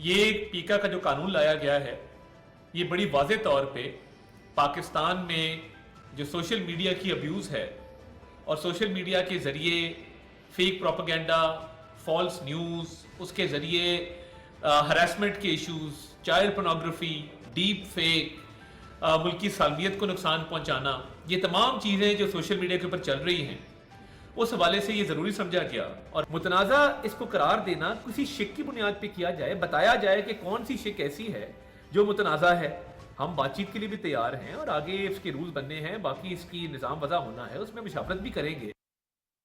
ये पीका का जो कानून लाया गया है, ये बड़ी वाज़े तौर पे पाकिस्तान में जो सोशल मीडिया की अब्यूज़ है और सोशल मीडिया के ज़रिए फेक प्रोपेगेंडा, फॉल्स न्यूज़, उसके ज़रिए हरासमेंट के issues, child pornography, deep fake, मुल्की सालमियत को नुकसान पहुंचाना, ये तमाम चीज़ें जो सोशल मीडिया के ऊपर चल रही हैं, उस हवाले से ये ज़रूरी समझा गया और मुतनाज़ा इसको करार देना किसी शिक की बुनियाद पे किया जाए, बताया जाए कि कौन सी शिक ऐसी है जो मुतनाज़ा है। हम बातचीत के लिए भी तैयार हैं और आगे इसके रूल्स बनने हैं, बाकी इसकी निज़ाम वज़ा होना है, उसमें मुशावरत भी करेंगे।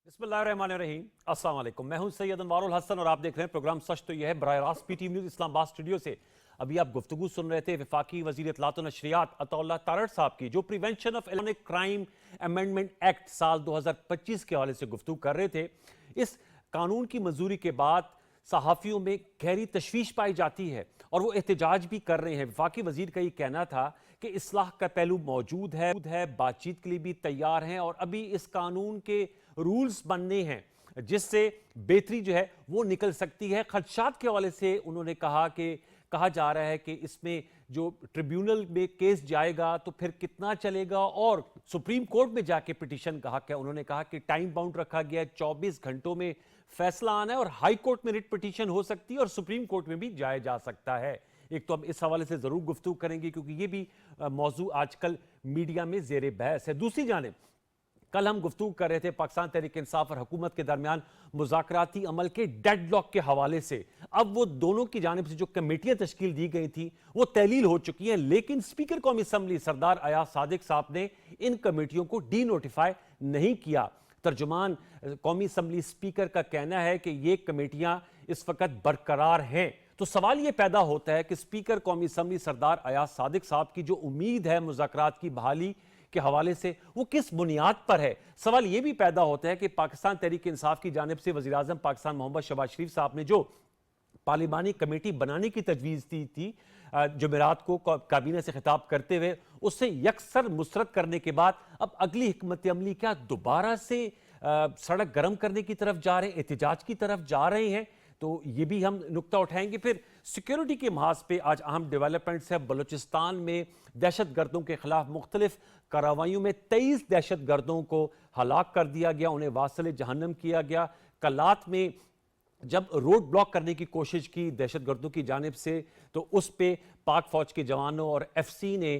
बिस्मिल्लाहिर्रहमानिर्रहीम, अस्सलाम वालेकुम। मैं हूं सैयद अनवारुल हसन और आप देख रहे हैं प्रोग्राम सच तो यह है बराह रास्त पीटीवी न्यूज़ इस्लामाबाद स्टूडियो से। अभी आप गुफ्तगू सुन रहे थे वफाकी वज़ीर इत्तलात व नशरियात अताउल्लाह तारड़ साहब की, जो prevention of electronic crime amendment act साल 2025 के हवाले से गुफ्तगू कर रहे थे। इस कानून की मंजूरी के बाद सहाफ़ियों में गहरी तशवीश पाई जाती है और वो एहतजाज भी कर रहे हैं। वफाकी वज़ीर का ये कहना था कि इस्लाह का पहलू मौजूद है, बातचीत के लिए भी तैयार हैं और अभी इस कानून के रूल्स बनने हैं जिससे बेहतरी जो है वो निकल सकती है। खदशात के हवाले से उन्होंने कहा कि कहा जा रहा है कि इसमें जो ट्रिब्यूनल में केस जाएगा तो फिर कितना चलेगा और सुप्रीम कोर्ट में जाके पिटीशन का हक है। उन्होंने कहा कि टाइम बाउंड रखा गया है, 24 घंटों में फैसला आना है और हाई कोर्ट में रिट पिटीशन हो सकती है और सुप्रीम कोर्ट में भी जाया जा सकता है। एक तो हम इस हवाले से जरूर गुफ्तगू करेंगे क्योंकि ये भी मौजू आजकल मीडिया में जेर बहस है। दूसरी जानिब कल हम गुफ्तगू कर रहे थे पाकिस्तान तहरीक इंसाफ और हुकूमत के दरमियान मुज़ाकराती अमल के डेडलॉक के हवाले से। अब वो दोनों की जानिब से जो कमेटियां तश्कील दी गई थी वो तहलील हो चुकी हैं, लेकिन स्पीकर कौमी असम्बली सरदार अयाज सादिक साहब ने इन कमेटियों को डी नोटिफाई नहीं किया। तर्जुमान कौमी असम्बली स्पीकर का कहना है कि ये कमेटियां इस वक्त बरकरार हैं। तो सवाल यह पैदा होता है कि स्पीकर कौमी असम्बली सरदार अयाज सादिक साहब की जो उम्मीद है मुज़ाकरात की बहाली के हवाले से वो किस बुनियाद पर है। सवाल यह भी पैदा होता है कि पाकिस्तान तहरीक इंसाफ की जानिब से वज़ीर आज़म पाकिस्तान मोहम्मद शहबाज शरीफ साहब ने जो पार्लिमानी कमेटी बनाने की तजवीज़ दी थी जुमेरात को काबीना से खिताब करते हुए, उससे यकसर मुस्तरद करने के बाद अब अगली हिकमत अमली क्या दोबारा से सड़क गर्म करने की तरफ जा रहे हैं, एहतजाज की तरफ जा रहे हैं। तो ये भी हम नुक्ता उठाएंगे। फिर सिक्योरिटी के महाज पे आज अहम डेवलपमेंट्स है। बलूचिस्तान में दहशत गर्दों के खिलाफ मुख्तलिफ कार्रवाइयों में 23 दहशत गर्दों को हलाक कर दिया गया, उन्हें वासिल जहन्नम किया गया। कलात में जब रोड ब्लॉक करने की कोशिश की दहशत गर्दों की जानिब से तो उस पे पाक फौज के जवानों और एफसी ने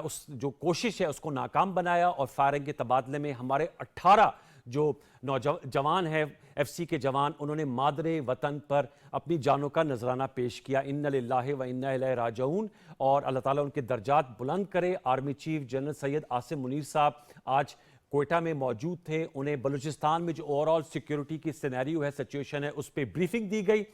उस जो कोशिश है उसको नाकाम बनाया और फायरिंग के तबादले में हमारे 18 जो नौजवान हैं एफसी के जवान, उन्होंने मादरे वतन पर अपनी जानों का नजराना पेश किया। इन्ना लिल्लाहि व इन्ना इलैहि राजिऊन और अल्लाह ताला उनके दर्जात बुलंद करे। Army chief general Syed Asim Munir साहब आज कोयटा में मौजूद थे। उन्हें बलूचिस्तान में जो ओवरऑल सिक्योरिटी की सिनेरियो है, सिचुएशन है, उस पर ब्रीफिंग दी गई।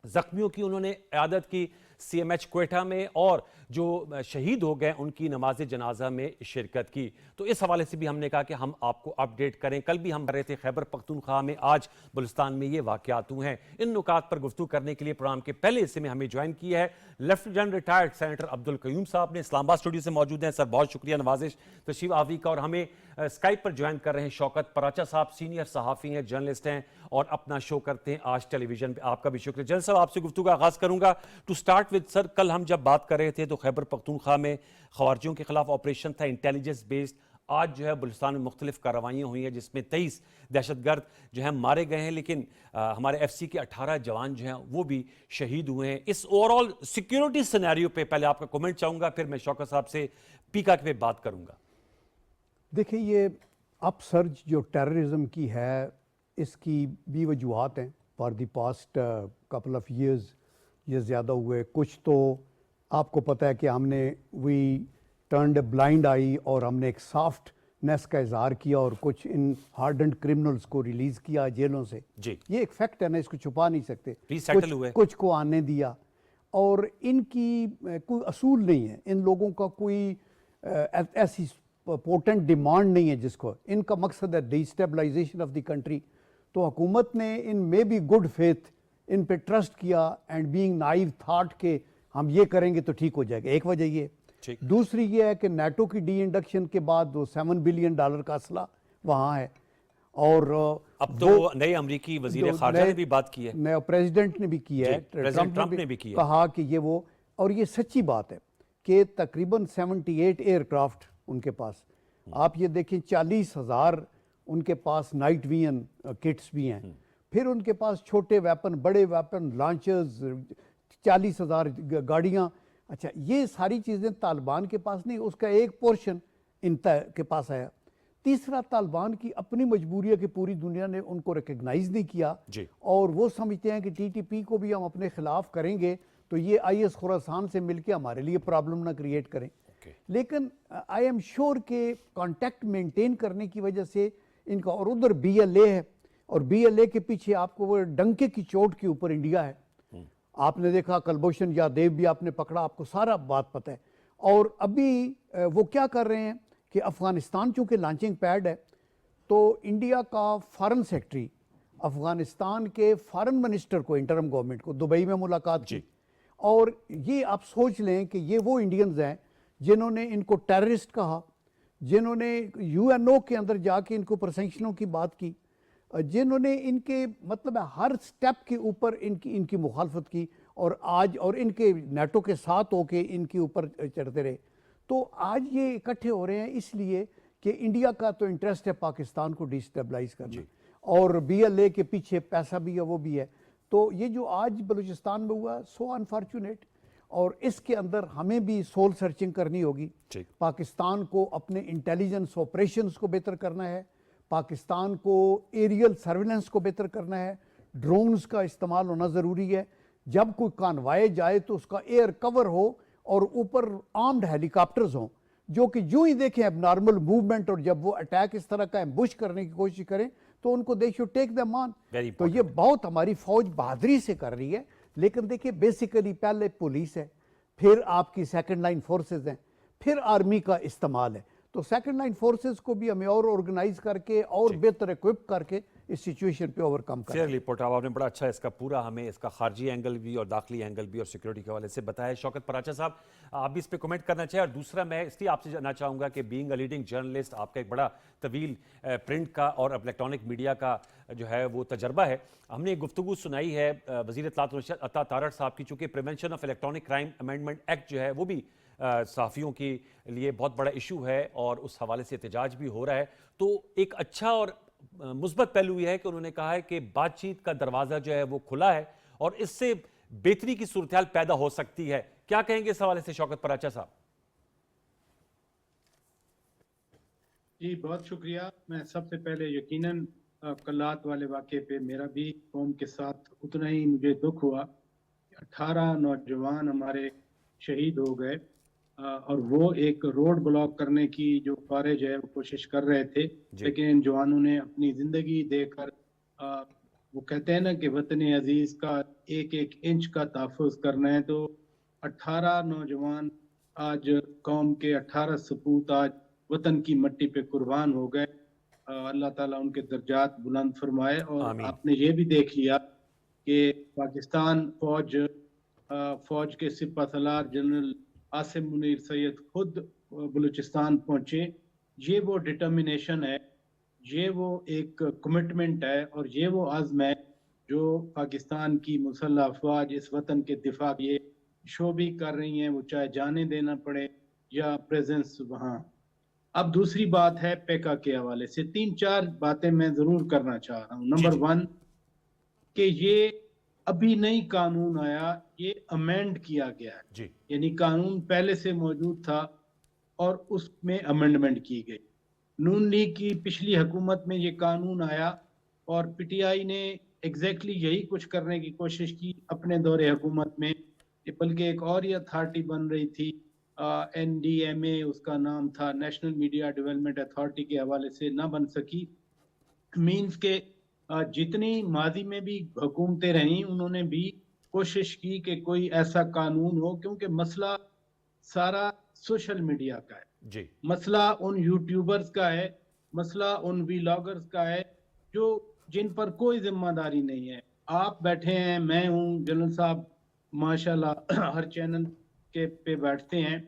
जख्मियों की उन्होंने इयादत की CMH कोयटा में और जो शहीद हो गए उनकी नमाज जनाजा में शिरकत की। तो इस हवाले से भी हमने कहा कि हम आपको अपडेट करें। कल भी हम कर रहे थे खैबर पख्तूनख्वा में, आज बलूचिस्तान में ये वाक़यात हुए हैं। इन नुकात पर गुफ्तगू करने के लिए प्रोग्राम के पहले हिस्से में हमें ज्वाइन किया है lieutenant retired senator Abdul Qayyum साहब ने, इस्लामाबाद स्टूडियो से मौजूद हैं। सर बहुत शुक्रिया नवाजिश तशरीफ आवी का। और हमें स्काइप पर ज्वाइन कर रहे हैं शौकत पराचा साहब, सीनियर सहाफ़ी हैं, जर्नलिस्ट हैं और अपना शो करते हैं आज टेलीविजन पे। आपका भी शुक्रिया। जनरल साहब आपसे गुफ्तगू का आगाज़ करूंगा। टू स्टार्ट विद सर, कल हम जब बात कर रहे थे तो खैबर पख्तूनख्वा में खवारिजियों के खिलाफ ऑपरेशन था इंटेलिजेंस बेस्ड। आज जो है बलूचिस्तान में मुख्तलिफ कार्रवाइयाँ हुई हैं जिसमें 23 दहशतगर्द जो है मारे गए हैं, लेकिन हमारे FC के 18 जवान जो हैं वो भी शहीद हुए हैं। इस ओवरऑल सिक्योरिटी सिनेरियो पे पहले आपका कमेंट चाहूँगा, फिर मैं शौकत साहब से पीका पे बात करूँगा। देखिए, ये अपसर्ज जो टेररिज्म की है इसकी भी वजूहत हैं। For the past couple of years ये ज़्यादा हुए। कुछ तो आपको पता है कि हमने वी टर्न्ड ए ब्लाइंड आई और हमने एक सॉफ्टनेस का इजहार किया और कुछ इन हार्डन्ड क्रिमिनल्स को रिलीज़ किया जेलों से जी। ये एक फैक्ट है ना, इसको छुपा नहीं सकते। कुछ को आने दिया और इनकी कोई असूल नहीं है। इन लोगों का कोई ऐसी पोटेंट डिमांड नहीं है जिसको इनका मकसद है डिस्टेबलाइजेशन ऑफ द कंट्री। तो हुकूमत ने इन में भी गुड फेथ इन पे ट्रस्ट किया एंड बीइंग नाइव थॉट के हम ये करेंगे तो ठीक हो जाएगा। एक वजह ये। दूसरी ये है कि NATO की डी इंडक्शन के बाद वो $7 बिलियन का असला वहाँ है और अब तो नए अमरीकी वजीर खारजा ने भी बात की है, नया प्रेसिडेंट ने भी किया है, प्रेसिडेंट ट्रंप ने भी किया कहा कि ये वो, और ये सच्ची बात है कि तकरीबन 78 एयरक्राफ्ट उनके पास, आप ये देखें 40,000 उनके पास नाइट विजन किट्स भी हैं, फिर उनके पास छोटे वेपन, बड़े वेपन, लॉन्चर्स, 40,000 गाड़ियाँ। अच्छा, ये सारी चीज़ें तालिबान के पास नहीं, उसका एक पोर्शन इनका के पास आया। तीसरा, तालिबान की अपनी मजबूरी है कि पूरी दुनिया ने उनको रिकग्नाइज नहीं किया जी। और वो समझते हैं कि टीटीपी को भी हम अपने खिलाफ करेंगे तो ये आईएस खुरासान से मिलके हमारे लिए प्रॉब्लम ना क्रिएट करें। लेकिन आई एम श्योर के कांटेक्ट मेंटेन करने की वजह से इनका, और उधर बीएलए है, और बीएलए के पीछे आपको वो डंके की चोट के ऊपर इंडिया है। आपने देखा कुलभूषण यादव भी आपने पकड़ा, आपको सारा बात पता है। और अभी वो क्या कर रहे हैं कि अफ़गानिस्तान चूँकि लॉन्चिंग पैड है, तो इंडिया का फॉरेन सेक्रेटरी अफ़गानिस्तान के फॉरेन मिनिस्टर को, इंटरम गवर्नमेंट को, दुबई में मुलाकात की। और ये आप सोच लें कि ये वो इंडियंस हैं जिन्होंने इनको टेररिस्ट कहा, जिन्होंने यूएनओ के अंदर जाके इनको परसेंक्शनों की बात की, जिन्होंने इनके मतलब हर स्टेप के ऊपर इनकी मुखालफत की, और आज और इनके नेटो के साथ होके इनके ऊपर चढ़ते रहे। तो आज ये इकट्ठे हो रहे हैं इसलिए कि इंडिया का तो इंटरेस्ट है पाकिस्तान को डिस्टेबलाइज करना, और बीएलए के पीछे पैसा भी है, वो भी है। तो ये जो आज बलूचिस्तान में हुआ, सो अनफॉर्चुनेट, और इसके अंदर हमें भी सोल सर्चिंग करनी होगी। पाकिस्तान को अपने इंटेलिजेंस ऑपरेशंस को बेहतर करना है, पाकिस्तान को एरियल सर्विलेंस को बेहतर करना है, ड्रोन्स का इस्तेमाल होना ज़रूरी है। जब कोई कानवाए जाए तो उसका एयर कवर हो और ऊपर आर्म्ड हेलीकॉप्टर्स हों जो कि जो ही देखें अब नॉर्मल मूवमेंट, और जब वो अटैक इस तरह का एम्बुश करने की कोशिश करें तो उनको they should take them on. तो ये बहुत हमारी फौज बहादुरी से कर रही है। लेकिन देखिए, बेसिकली पहले पुलिस है, फिर आपकी सेकंड लाइन फोर्सेस हैं, फिर आर्मी का इस्तेमाल है। तो सेकंड लाइन फोर्सेस को भी हमें और ऑर्गेनाइज करके और बेहतर इक्विप करके इस सिचुएशन पे ओवरकम करना। फेयरली पुट, आपने बड़ा अच्छा इसका पूरा हमें इसका खारजी एंगल भी और दाखिली एंगल भी और सिक्योरिटी के हवाले से बताया। शौकत पराचा साहब, आप भी इस पे कमेंट करना चाहिए। और दूसरा, मैं इसलिए आपसे जानना चाहूँगा कि बीइंग अ लीडिंग जर्नलिस्ट, आपका एक बड़ा तवील प्रिंट का और इलेक्ट्रॉनिक मीडिया का जो है वो तजर्बा है। हमने एक गुफ्तगू सुनाई है वज़ीर इत्तलात अता तारड़ साहब की, चूँकि prevention of electronic crime amendment act जो है वो भी सहाफ़ियों के लिए बहुत बड़ा इशू है और उस हवाले से एहतजाज भी हो रहा है। तो एक अच्छा और मुस्बत पहलू यह है कि उन्होंने कहा है कि बातचीत का दरवाज़ा जो है वो खुला है और इससे बेहतरी की सूरत पैदा हो सकती है। क्या कहेंगे इस हवाले से शौकत पराचा साहब? जी, बहुत शुक्रिया। मैं सबसे पहले यकीनन कल्लात वाले वाक़े पे मेरा भी कौम के साथ उतना ही मुझे दुख हुआ। 18 नौजवान हमारे शहीद हो गए और वो एक रोड ब्लॉक करने की जो ख्वारिज है वो कोशिश कर रहे थे, लेकिन इन जवानों ने अपनी ज़िंदगी देकर वो कहते हैं ना कि वतन अजीज़ का एक एक इंच का तहफ़्फ़ुज़ करना है। तो 18 नौजवान आज कौम के 18 सपूत आज वतन की मट्टी पे कुर्बान हो गए। अल्लाह ताला उनके दर्जात बुलंद फरमाए। और आपने ये भी देख लिया कि पाकिस्तान फौज के सिपह सलार जनरल आसिम मुनीर सैयद खुद बलूचिस्तान पहुंचे। ये वो डिटर्मिनेशन है, ये वो एक कमिटमेंट है और ये वो आज़म है जो पाकिस्तान की मुसल्लह अफवाज इस वतन के दिफा ये शो भी कर रही हैं, वो चाहे जाने देना पड़े या प्रेजेंस वहाँ। अब दूसरी बात है पेका के हवाले से 3-4 बातें मैं ज़रूर करना चाह रहा हूँ। नंबर 1 कि ये अभी नई कानून आया, ये अमेंड किया गया है, यानी कानून पहले से मौजूद था और उसमें अमेंडमेंट की गई। नून लीग की पिछली हुकूमत में ये कानून आया और पीटीआई ने एग्जैक्टली यही कुछ करने की कोशिश की अपने दौरे हुकूमत में, बल्कि एक और ही अथॉरिटी बन रही थी NDMA उसका नाम था, नेशनल मीडिया डेवलपमेंट अथॉरिटी के हवाले से ना बन सकी। मीन्स के जितनी माजी में भी हुकूमतें रहीं उन्होंने भी कोशिश की कि कोई ऐसा कानून हो, क्योंकि मसला सारा सोशल मीडिया का है, मसला उन यूट्यूबर्स का है, मसला उन व्लॉगर्स का है जो जिन पर कोई जिम्मेदारी नहीं है। आप बैठे हैं, मैं हूँ, जनरल साहब माशाल्लाह हर चैनल के पे बैठते हैं,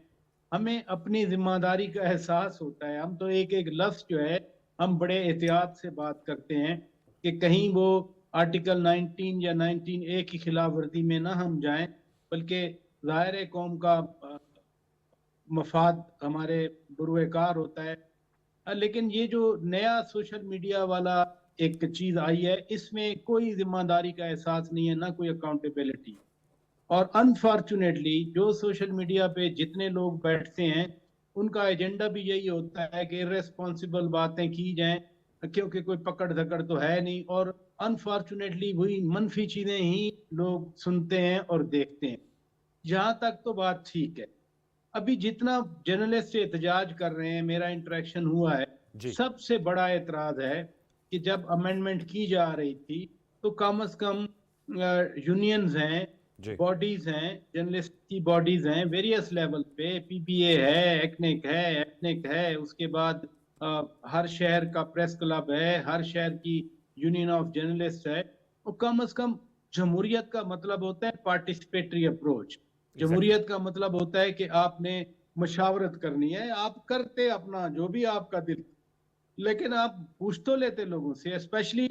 हमें अपनी जिम्मेदारी का एहसास होता है। हम तो एक एक लफ्ज़ जो है हम बड़े एहतियात से बात करते हैं कि कहीं वो आर्टिकल 19 या 19A की खिलाफ वर्जी में ना हम जाएं, बल्कि ज़ाहिर कौम का मफाद हमारे बुरुएकार होता है। लेकिन ये जो नया सोशल मीडिया वाला एक चीज आई है, इसमें कोई जिम्मेदारी का एहसास नहीं है, ना कोई अकाउंटेबिलिटी। और अनफॉर्चुनेटली जो सोशल मीडिया पे जितने लोग बैठते हैं, उनका एजेंडा भी यही होता है कि इर्रेस्पॉन्सिबल बातें की जाएं, क्योंकि कोई पकड़ धकड़ तो है नहीं। और अनफॉर्चुनेटली वही मनफी चीजें ही लोग सुनते हैं और देखते हैं। जहां तक तो बात ठीक है, अभी जितना जर्नलिस्ट से एहतजाज कर रहे हैं, मेरा इंटरेक्शन हुआ है, जी। सबसे बड़ा एतराज है कि जब अमेंडमेंट की जा रही थी तो कम से कम यूनियंस हैं, जी। बॉडीज हैं, जर्नलिस्ट की बॉडीज हैं वेरियस लेवल पे, पीपीए है, एथनिक है, उसके बाद हर शहर का प्रेस क्लब है, हर शहर की यूनियन ऑफ जर्नलिस्ट है। और कम से कम जमहूरियत का मतलब होता है पार्टिसिपेटरी अप्रोच। जमहूरियत का मतलब होता है कि आपने मशावरत करनी है, आप करते अपना जो भी आपका दिल, लेकिन आप पूछ तो लेते लोगों से। स्पेशली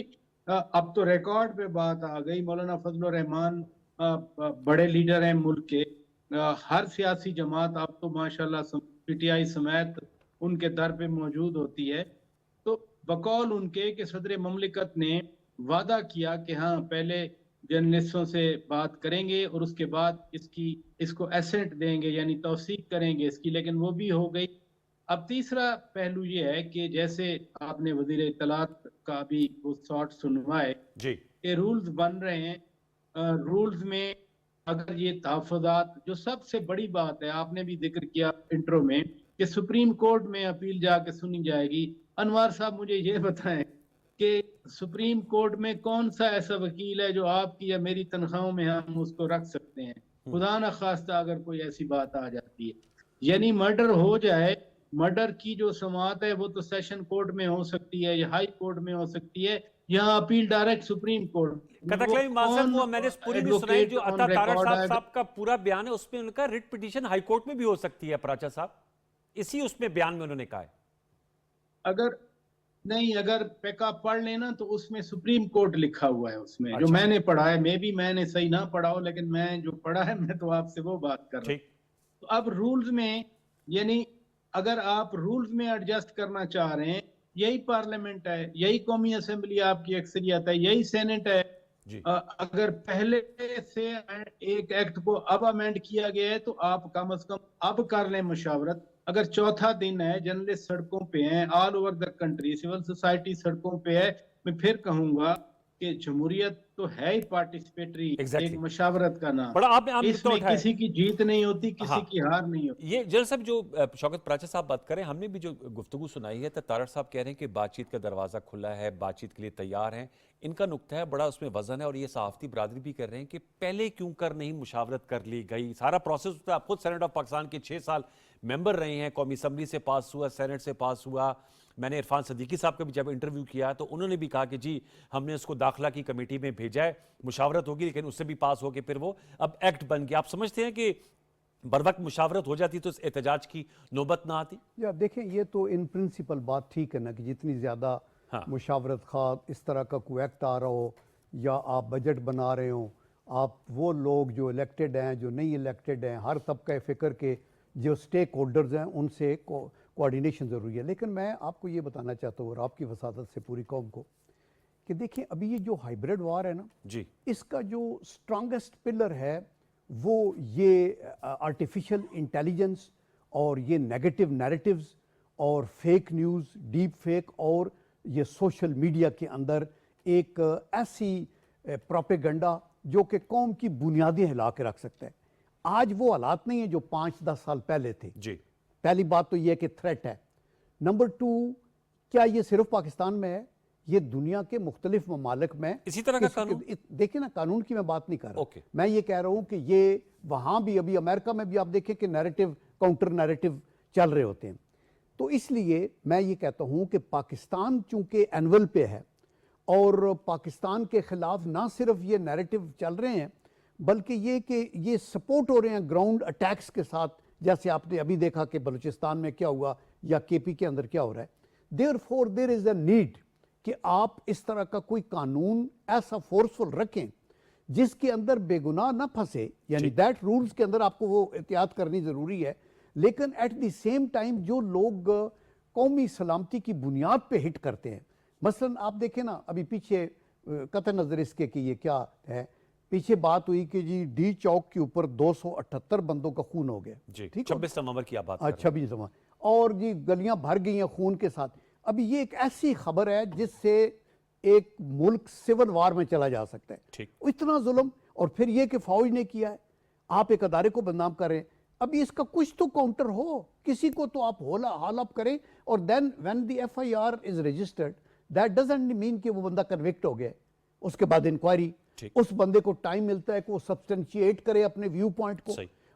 अब तो रिकॉर्ड पे बात आ गई, मौलाना फजलुर रहमान बड़े लीडर हैं मुल्क के, हर सियासी जमात अब तो माशाल्लाह पीटीआई समेत उनके दर पे मौजूद होती है। तो बकौल उनके कि सदर ममलिकत ने वादा किया कि हाँ पहले जर्नलिस्टों से बात करेंगे और उसके बाद इसको एसेंट देंगे, यानी तौसीक करेंगे इसकी, लेकिन वो भी हो गई। अब तीसरा पहलू ये है कि जैसे आपने वजीर इत्तलात का भी वो शॉर्ट सुनवाए जी। कि रूल्स बन रहे हैं, रूल्स में अगर ये तहफ़्फ़ुज़ात, जो सबसे बड़ी बात है आपने भी जिक्र किया इंट्रो में कि सुप्रीम कोर्ट में अपील जाके सुनी जाएगी। अनवर साहब मुझे ये बताएं कि सुप्रीम कोर्ट में कौन सा ऐसा वकील है जो आपकी या मेरी तनख्वाहों में हम उसको रख सकते हैं? खुदा न खास्ता अगर कोई ऐसी बात आ जाती है, यानी मर्डर हो जाए, मर्डर की जो समाअत है वो तो सेशन कोर्ट में हो सकती है या हाई कोर्ट में हो सकती है, यहाँ अपील डायरेक्ट सुप्रीम कोर्ट। कतकलाई माजर वो मैंने पूरी नहीं सुनाई, जो अता तारड़ साहब का पूरा बयान है उसमें उनका रिट पिटीशन हाई कोर्ट में भी हो सकती है प्राचा साहब, इसी उसमें बयान में उन्होंने कहा है। अगर पैका पढ़ लेना तो उसमें सुप्रीम कोर्ट लिखा हुआ है उसमें। अच्छा। जो मैंने पढ़ा है, मे भी मैंने सही ना पढ़ा हो, लेकिन मैं जो पढ़ा है मैं तो आपसे वो बात कर रहा हूँ। तो अब रूल्स में, यानी अगर आप रूल्स में एडजस्ट करना चाह रहे हैं, यही पार्लियामेंट है, यही कौमी असेंबली आपकी अक्सरियत है, यही सेनेट है। अगर पहले से एक एक्ट को अब अमेंड किया गया है तो आप कम से कम अब कर लें मुशावरत। अगर चौथा दिन है, जर्नलिस्ट सड़कों पे हैं all over the country, civil society सड़कों पे है, मैं फिर कहूंगा कि जमहूरियत तो है ही पार्टिसिपेटरी, एक मशावरत का नाम। बड़ा आपने इसमें किसी की जीत नहीं होती, किसी की हार नहीं होती। ये जनरल साहब जो शौकत प्राचा साहब बात करें, हमने भी जो गुफ्तगू सुनाई है तो तारड़ साहब कह रहे हैं कि बातचीत का दरवाज़ा खुला है, बातचीत के लिए तैयार हैं। इनका नुक्ता है बड़ा, उसमें वजन है, और ये सहाफ़ती बरादरी भी कर रहे हैं कि पहले क्यों कर नहीं मुशावरत कर ली गई। सारा प्रोसेस होता है, आप खुद सेनेट ऑफ पाकिस्तान के 6 साल मेंबर रहे हैं, कौमी असम्बली से पास हुआ, सेनेट से पास हुआ। मैंने इरफान सदीकी साहब का भी जब इंटरव्यू किया तो उन्होंने भी कहा कि जी हमने उसको दाखिला की कमेटी में भेजा है, मुशावरत होगी, लेकिन उससे भी पास हो के फिर वो अब एक्ट बन गया। आप समझते हैं कि बर वक्त मुशावरत हो जाती तो इस एहतजाज की नौबत ना आती? या देखें, ये तो इन प्रिंसिपल बात ठीक है ना कि जितनी ज़्यादा मुशावरत खा इस तरह का कोई एक्ट आ रहा हो या आप बजट बना रहे हो, आप वो लोग जो इलेक्टेड हैं, जो नहीं इलेक्टेड हैं, हर तबका फ़िक्र के जो स्टेक होल्डर्स हैं उनसे कोऑर्डिनेशन ज़रूरी है। लेकिन मैं आपको ये बताना चाहता हूँ और आपकी वसादत से पूरी कौम को कि देखिए अभी ये जो हाइब्रिड वार है ना जी, इसका जो स्ट्रॉन्गेस्ट पिलर है वो ये आर्टिफिशियल इंटेलिजेंस और ये नेगेटिव नैरेटिव्स और फेक न्यूज़, डीप फेक और ये सोशल मीडिया के अंदर एक ऐसी प्रोपेगेंडा जो कि कौम की बुनियादें हिला के रख सकता है। आज वो हालात नहीं है जो 5-10 साल पहले थे। जी, पहली बात तो ये कि थ्रेट है। नंबर 2, क्या ये सिर्फ पाकिस्तान में है? ये दुनिया के मुख्तलिफ ममालिक में इसी तरह का कानून, देखिए ना, कानून की मैं बात नहीं कर रहा। ओके। मैं ये कह रहा हूं कि ये वहां भी, अभी अमेरिका में भी आप देखें कि नैरेटिव काउंटर नैरेटिव चल रहे होते हैं। तो इसलिए मैं ये कहता हूं कि पाकिस्तान चूंकि एनवल पे है और पाकिस्तान के खिलाफ ना सिर्फ ये नैरेटिव चल रहे हैं बल्कि ये कि ये सपोर्ट हो रहे हैं ग्राउंड अटैक्स के साथ, जैसे आपने अभी देखा कि बलूचिस्तान में क्या हुआ या केपी के अंदर क्या हो रहा है। Therefore there is a need कि आप इस तरह का कोई कानून ऐसा फोर्सफुल रखें जिसके अंदर बेगुनाह ना फंसे, यानी दैट रूल्स के अंदर आपको वो एहतियात करनी ज़रूरी है, लेकिन एट द सेम टाइम जो लोग कौमी सलामती की बुनियाद पे हिट करते हैं, मसलन आप देखें ना, अभी पीछे कतई नज़र इसके कि ये क्या है, पीछे बात हुई कि जी डी चौक के ऊपर 278 बंदों का खून हो गया, ठीक, 26 नवंबर की आप बात कर रहे हैं। 26 नवंबर, और जी गलियां भर गई हैं खून के साथ। अभी ये एक ऐसी खबर है जिससे एक मुल्क सिविल वार में चला जा सकता है, ठीक। इतना जुल्म, और फिर ये कि फौज ने किया है, आप एक अदारे को बदनाम कर रहे हैं। अभी इसका कुछ तो काउंटर हो, किसी को तो आप होला हाल अप करें, और then when the FIR is registered that doesn't mean कि वो बंदा कन्विक्ट हो गया। उसके बाद इंक्वायरी, उस बंदे को टाइम मिलता है कि वो सब्सटेंशिएट करे अपने व्यू पॉइंट को,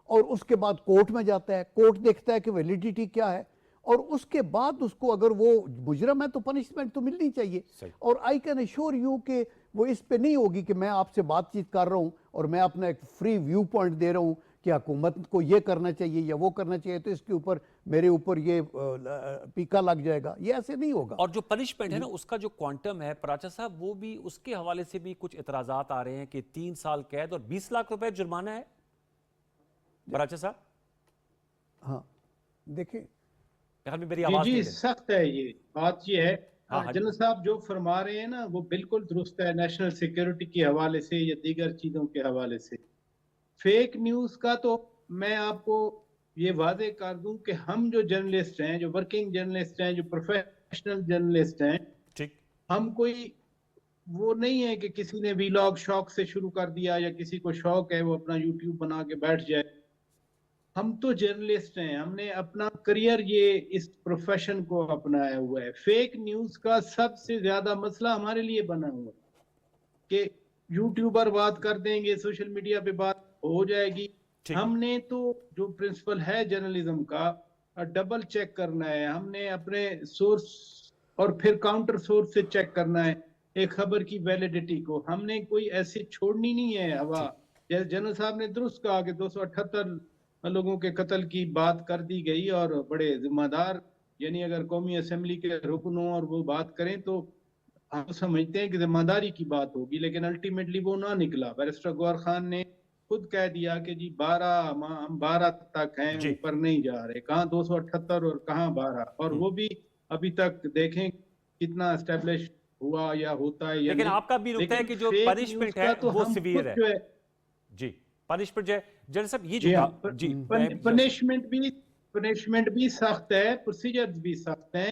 और उसके बाद कोर्ट में जाता है, कोर्ट देखता है कि वैलिडिटी क्या है, और उसके बाद उसको अगर वो मुजरम है तो पनिशमेंट तो मिलनी चाहिए। और आई कैन एश्योर यू कि वो इस पे नहीं होगी कि मैं आपसे बातचीत कर रहा हूँ और मैं अपना एक फ्री व्यू पॉइंट दे रहा हूँ कि हुकूमत को ये करना चाहिए या वो करना चाहिए, तो इसके ऊपर मेरे ऊपर ये पीका लग जाएगा, ये ऐसे नहीं होगा। और जो पनिशमेंट है ना, उसका जो क्वांटम है पराचा साहब, वो भी उसके हवाले से भी कुछ इतराजात आ रहे हैं कि 3 साल कैद और 20 लाख रुपए जुर्माना है पराचा साहब। हाँ देखिए, मेरी आवाज जी सख्त है ये बात, ये है हाँ, जनरल साहब जो फरमा रहे हैं ना वो बिल्कुल दुरुस्त है, नेशनल सिक्योरिटी के हवाले से या दीगर चीजों के हवाले से। फेक न्यूज का तो मैं आपको ये वादे कर दूं कि हम जो जर्नलिस्ट हैं, जो वर्किंग जर्नलिस्ट हैं, जो प्रोफेशनल जर्नलिस्ट हैं, ठीक, हम कोई वो नहीं है कि किसी ने वीलॉग शौक से शुरू कर दिया या किसी को शौक है वो अपना यूट्यूब बना के बैठ जाए। हम तो जर्नलिस्ट हैं, हमने अपना करियर ये इस प्रोफेशन को अपनाया हुआ है। फेक न्यूज का सबसे ज्यादा मसला हमारे लिए बना हुआ है कि यूट्यूबर बात कर देंगे, सोशल मीडिया पे बात हो जाएगी। हमने तो जो प्रिंसिपल है जर्नलिज्म का, डबल चेक करना है, हमने अपने सोर्स और फिर काउंटर सोर्स से चेक करना है एक खबर की वैलिडिटी को। हमने कोई ऐसी छोड़नी नहीं है हवा। जैसे जनरल साहब ने दुरुस्त कहा कि 278 लोगों के कत्ल की बात कर दी गई, और बड़े जिम्मेदार, यानी अगर कौमी असेंबली के रुकन हों और वो बात करें तो हम समझते हैं कि जिम्मेदारी की बात होगी, लेकिन अल्टीमेटली वो ना निकला। बैरिस्टर गौहर खान ने खुद कह दिया कि जी 12 तक हैं, ऊपर नहीं जा रहे, कहाँ 278 और कहाँ 12, और वो भी अभी तक देखें कितना एस्टेब्लिश हुआ या होता है या लेकिन नहीं। आपका भी नुकता है कि जो पनिशमेंट है तो वो सिवियर है। जी, पनिशमेंट जो जनरल साहब ये जो पनिशमेंट भी सख्त है, प्रोसीजर्स भी सख्त हैं।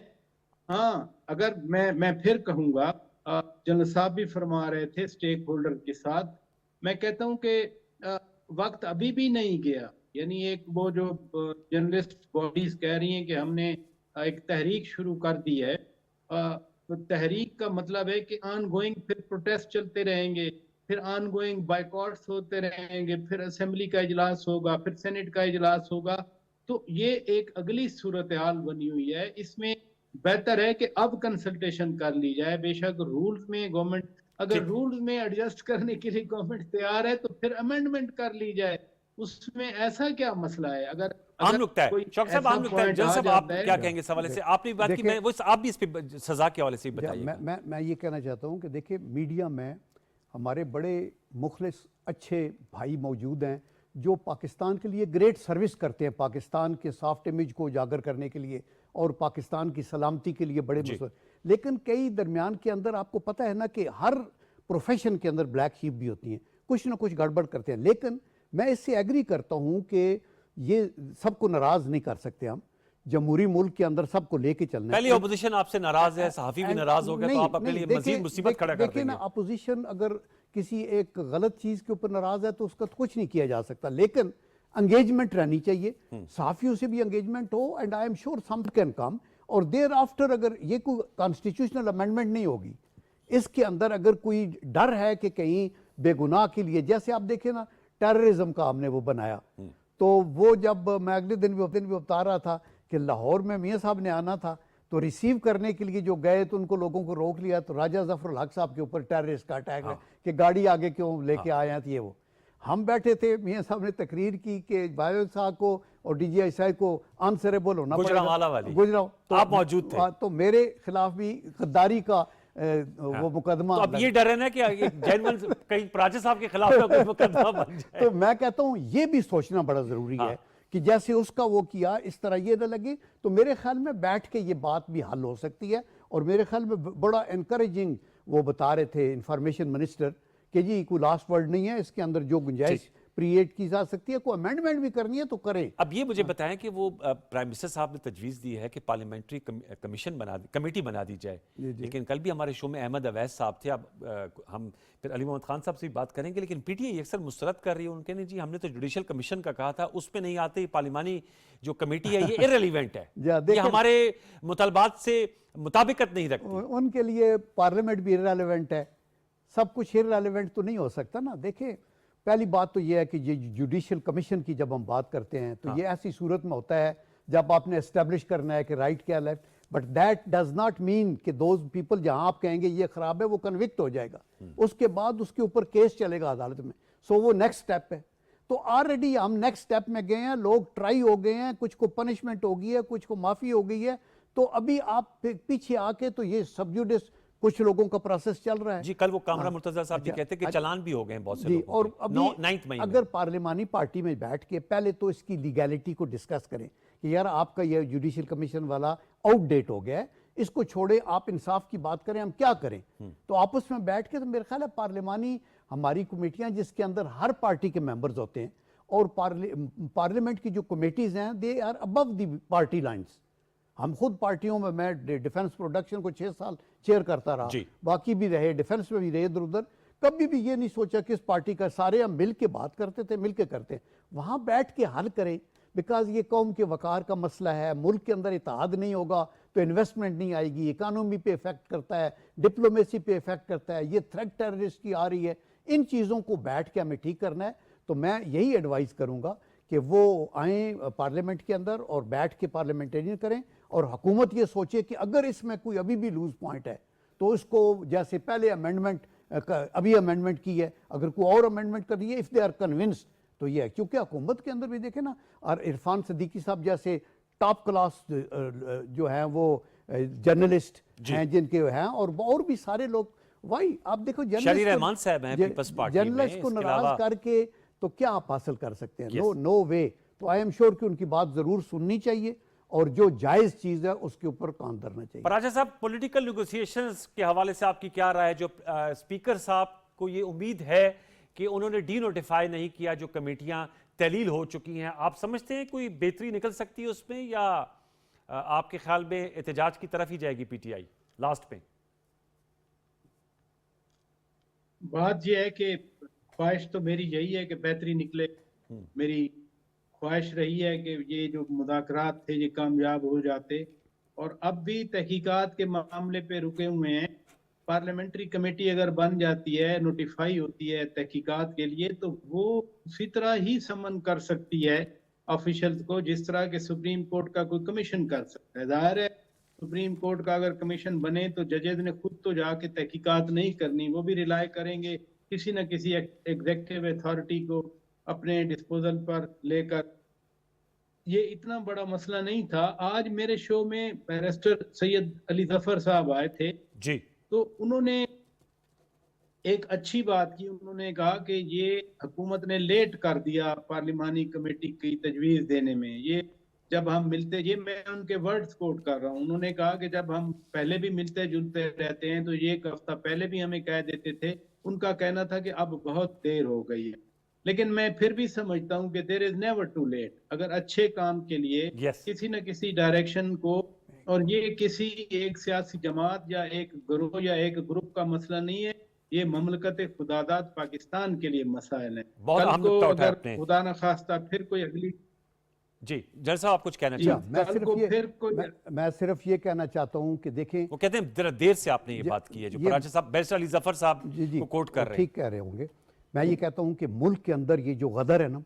हाँ, अगर मैं फिर कहूंगा, जनरल साहब भी फरमा रहे थे स्टेक होल्डर के साथ, मैं कहता हूं कि वक्त अभी भी नहीं गया। यानी एक वो जो जर्नलिस्ट बॉडीज कह रही हैं कि हमने एक तहरीक शुरू कर दी है, तो तहरीक का मतलब है कि ऑन गोइंग फिर प्रोटेस्ट चलते रहेंगे, फिर ऑन गोइंग बाइकॉट्स होते रहेंगे, फिर असेंबली का इजलास होगा, फिर सेनेट का इजलास होगा। तो ये एक अगली सूरत हाल बनी हुई है। इसमें बेहतर है कि अब कंसल्टेशन कर ली जाए। बेशक रूल्स में गवर्नमेंट, अगर रूल्स में एडजस्ट करने के लिए गवर्नमेंट तैयार है तो फिर अमेंडमेंट कर ली जाए, उसमें ऐसा क्या मसला है। अगर आम नुकता है शौक साहब, आम नुकता है। जनरल साहब आप क्या कहेंगे इस हवाले से? आपने बात की, मैं वो आप भी इस पे सजा के हवाले से बताइए। मैं ये कहना चाहता हूँ कि देखिए, मीडिया में हमारे बड़े मुखलिस अच्छे भाई मौजूद हैं जो पाकिस्तान के लिए ग्रेट सर्विस करते हैं, पाकिस्तान के सॉफ्ट इमेज को उजागर करने के लिए और पाकिस्तान की सलामती के लिए बड़े मुसलसल। लेकिन कई दरमियान के अंदर आपको पता है ना कि हर प्रोफेशन के अंदर ब्लैक शीप भी होती हैं, कुछ ना कुछ गड़बड़ करते हैं। लेकिन मैं इससे एग्री करता हूँ कि ये सबको नाराज़ नहीं कर सकते हम। जमहूरी मुल्क के अंदर सबको लेके चलना है। पहले अपोजिशन आपसे नाराज है, सहाफी भी नाराज हो गया, तो आप अपने लिए मजीद मुसीबत खड़ा कर देंगे। ना, अपोजिशन अगर किसी एक गलत चीज के ऊपर नाराज है तो उसका तो कुछ नहीं किया जा सकता, लेकिन एंगेजमेंट रहनी चाहिए, सहाफियों से भी एंगेजमेंट हो, and I am sure some can come. और देयर आफ्टर अगर ये कोई कॉन्स्टिट्यूशनल अमेंडमेंट नहीं होगी, इसके अंदर अगर कोई डर है कि कहीं बेगुनाह के लिए, जैसे आप देखें ना टेररिज्म का हमने वो बनाया, तो वो जब मैं अगले दिन भी बता रहा था कि लाहौर में मियाँ साहब ने आना था, तो रिसीव करने के लिए जो गए तो उनको लोगों को रोक लिया, तो राजा जफरुल हक साहब के ऊपर टेररिस्ट का अटैक है कि गाड़ी आगे क्यों लेके आए हैं। ये वो हम बैठे थे, मियाँ साहब ने तकरीर की कि भाई साहब को और DGI को आंसरेबल होना गुजरांवाला वाली। गुजरां तो आप मौजूद थे। तो मेरे खिलाफ भी गद्दारी का वो मुकदमा तो अब ये डर है ना कि जेन्युइन कहीं प्राची साहब के खिलाफ ना कोई मुकदमा बन जाए। तो मैं कहता हूँ ये भी सोचना बड़ा जरूरी है कि जैसे उसका वो किया इस तरह ये न लगे। तो मेरे ख्याल में बैठ के ये बात भी हल हो सकती है। और मेरे ख्याल में बड़ा इनकरेजिंग वो बता रहे थे इंफॉर्मेशन मिनिस्टर कि जी कोई लास्ट वर्ड नहीं है, इसके अंदर जो गुंजाइश क्रिएट की जा सकती है, कोई अमेंडमेंट भी करनी है तो करें। अब ये मुझे बताएं कि वो प्राइम मिनिस्टर साहब ने तजवीज़ दी है कि पार्लियामेंट्री कमेटी बना दी जाए, लेकिन कल भी हमारे शो में अहमद अवैस साहब थे। अब हम फिर अली मोहम्मद खान साहब से भी बात करेंगे, लेकिन PTI अक्सर मुस्तरद कर रही है। उनके ने जी हमने तो जुडिशल कमीशन का कहा था, उस पर नहीं आते, ये पार्लिमानी जो कमेटी है ये इररिलेवेंट है, ये हमारे मुतालबात से मुताबिकत नहीं रखती। उनके लिए पार्लियामेंट भी इररिलेवेंट है, सब कुछ इररिलेवेंट तो नहीं हो सकता ना। देखिए पहली बात तो यह है कि ये जुडिशल कमीशन की जब हम बात करते हैं तो ये ऐसी सूरत में होता है जब आपने एस्टेब्लिश करना है कि राइट क्या left, but that does not mean कि दोज पीपल जहां आप कहेंगे ये खराब है वो कन्विक्ट हो जाएगा, उसके बाद उसके ऊपर केस चलेगा अदालत में। सो वो नेक्स्ट स्टेप है। तो ऑलरेडी हम नेक्स्ट स्टेप में गए हैं, लोग ट्राई हो गए हैं, कुछ को पनिशमेंट हो गई है, कुछ को माफी हो गई है। तो अभी आप पीछे आके तो ये सब जुडिस कुछ लोगों का प्रोसेस चल रहा है जी। कल वो कामरा मुर्तजा साहब जी कहते हैं कि चालान भी हो गए हैं बहुत से जी। लोगों और के। अभी 9 मई अगर पार्लिमानी पार्टी में बैठ के पहले तो इसकी लीगैलिटी को डिस्कस करें कि यार आपका ये जुडिशल कमीशन वाला आउटडेट हो गया है, इसको छोड़े, आप इंसाफ की बात करें, हम क्या करें। तो आपस में बैठ के, तो मेरे ख्याल है पार्लिमानी हमारी कमेटियां जिसके अंदर हर पार्टी के मेंबर्स होते हैं और पार्लियामेंट की जो कमेटीज हैं they are above the party lines. हम खुद पार्टियों में, मैं डिफेंस प्रोडक्शन को 6 साल चेयर करता रहा, बाकी भी रहे, डिफेंस में भी रहे, इधर उधर। कभी भी ये नहीं सोचा किस पार्टी का, सारे हम मिल के बात करते थे, मिल के करते हैं। वहाँ बैठ के हल करें, बिकॉज ये कौम के वकार का मसला है। मुल्क के अंदर इत्तेहाद नहीं होगा तो इन्वेस्टमेंट नहीं आएगी, इकानमी पे इफेक्ट करता है, डिप्लोमेसी पे इफेक्ट करता है, ये थ्रेट टेररिस्ट की आ रही है। इन चीज़ों को बैठ के हमें ठीक करना है। तो मैं यही एडवाइस करूँगा कि वो आए पार्लियामेंट के अंदर और बैठ के पार्लियामेंटेरियन करें, और हुकूमत ये सोचे कि अगर इसमें कोई अभी भी लूज पॉइंट है तो इसको, जैसे पहले अमेंडमेंट अभी अमेंडमेंट की है, अगर कोई और अमेंडमेंट कर रही है, इफ़ दे आर कन्विंस्ड तो ये है। क्योंकि हुकूमत के अंदर भी देखे ना, और इरफान सिद्दीकी साहब जैसे टॉप क्लास जो हैं वो जर्नलिस्ट हैं जिनके हैं, और भी सारे लोग, वही आप देखो जर्नलिस्ट को नाराज करके तो क्या आप हासिल कर सकते हैं? नो वे। तो आई एम श्योर कि उनकी बात जरूर सुननी चाहिए और जो जायज चीज है उसके ऊपर काम करना चाहिए। राजा साहब, पॉलिटिकल नेगोशिएशंस के हवाले से आपकी क्या राय है? जो स्पीकर साहब को ये उम्मीद है कि उन्होंने डी नोटिफाई नहीं किया, जो कमेटियां तहलील हो चुकी हैं, आप समझते हैं कोई बेहतरी निकल सकती है उसमें, या आपके ख्याल में एहतजाज की तरफ ही जाएगी PTI लास्ट पे? बात यह है कि ख्वाहिश तो मेरी यही है कि बेहतरी निकले। मेरी ख्वाहिश रही है कि ये जो मुज़ाकरात थे ये कामयाब हो जाते, और अब भी तहकीकात के मामले पे रुके हुए हैं। पार्लियामेंट्री कमेटी अगर बन जाती है, नोटिफाई होती है तहकीकात के लिए, तो वो उसी तरह ही समन कर सकती है ऑफिशियल्स को जिस तरह के सुप्रीम कोर्ट का कोई कमीशन कर सकता है। जाहिर है सुप्रीम कोर्ट का अगर कमीशन बने तो जजेज ने खुद तो जाके तहकीकात नहीं करनी, वो भी रिलाय करेंगे किसी न किसी एग्जीक्यूटिव अथॉरिटी को अपने डिस्पोजल पर लेकर। ये इतना बड़ा मसला नहीं था। आज मेरे शो में बैरिस्टर सैयद अली जफर साहब आए थे जी, तो उन्होंने एक अच्छी बात की। उन्होंने कहा कि ये हुकूमत ने लेट कर दिया पार्लिमानी कमेटी की तजवीज़ देने में। ये जब हम मिलते, ये मैं उनके वर्ड्स कोट कर रहा हूँ, उन्होंने कहा कि जब हम पहले भी मिलते जुलते रहते हैं तो ये एक हफ्ता पहले भी हमें कह देते थे। उनका कहना था कि अब बहुत देर हो गई है, लेकिन मैं फिर भी समझता हूँ कि there is never too late. अगर अच्छे काम के लिए किसी न किसी डायरेक्शन को, और ये किसी एक सियासी जमात या एक ग्रोह या एक ग्रुप का मसला नहीं है, ये ममलकत खुदादाद पाकिस्तान के लिए मसाइल है। कल को अगर खुदा न खास्ता फिर कोई अगली जी, जर साहब आप कुछ कहना चाहते? मैं सिर्फ ये कहना चाहता हूँ कि देखें, वो कहते हैं जरा देर से आपने ये बात की है, जो राजा साहब बैरिस्टर अली जफर साहब को कोट कर रहे हैं, ठीक कह रहे होंगे। मैं ये कहता हूँ कि मुल्क के अंदर ये जो गदर है ना,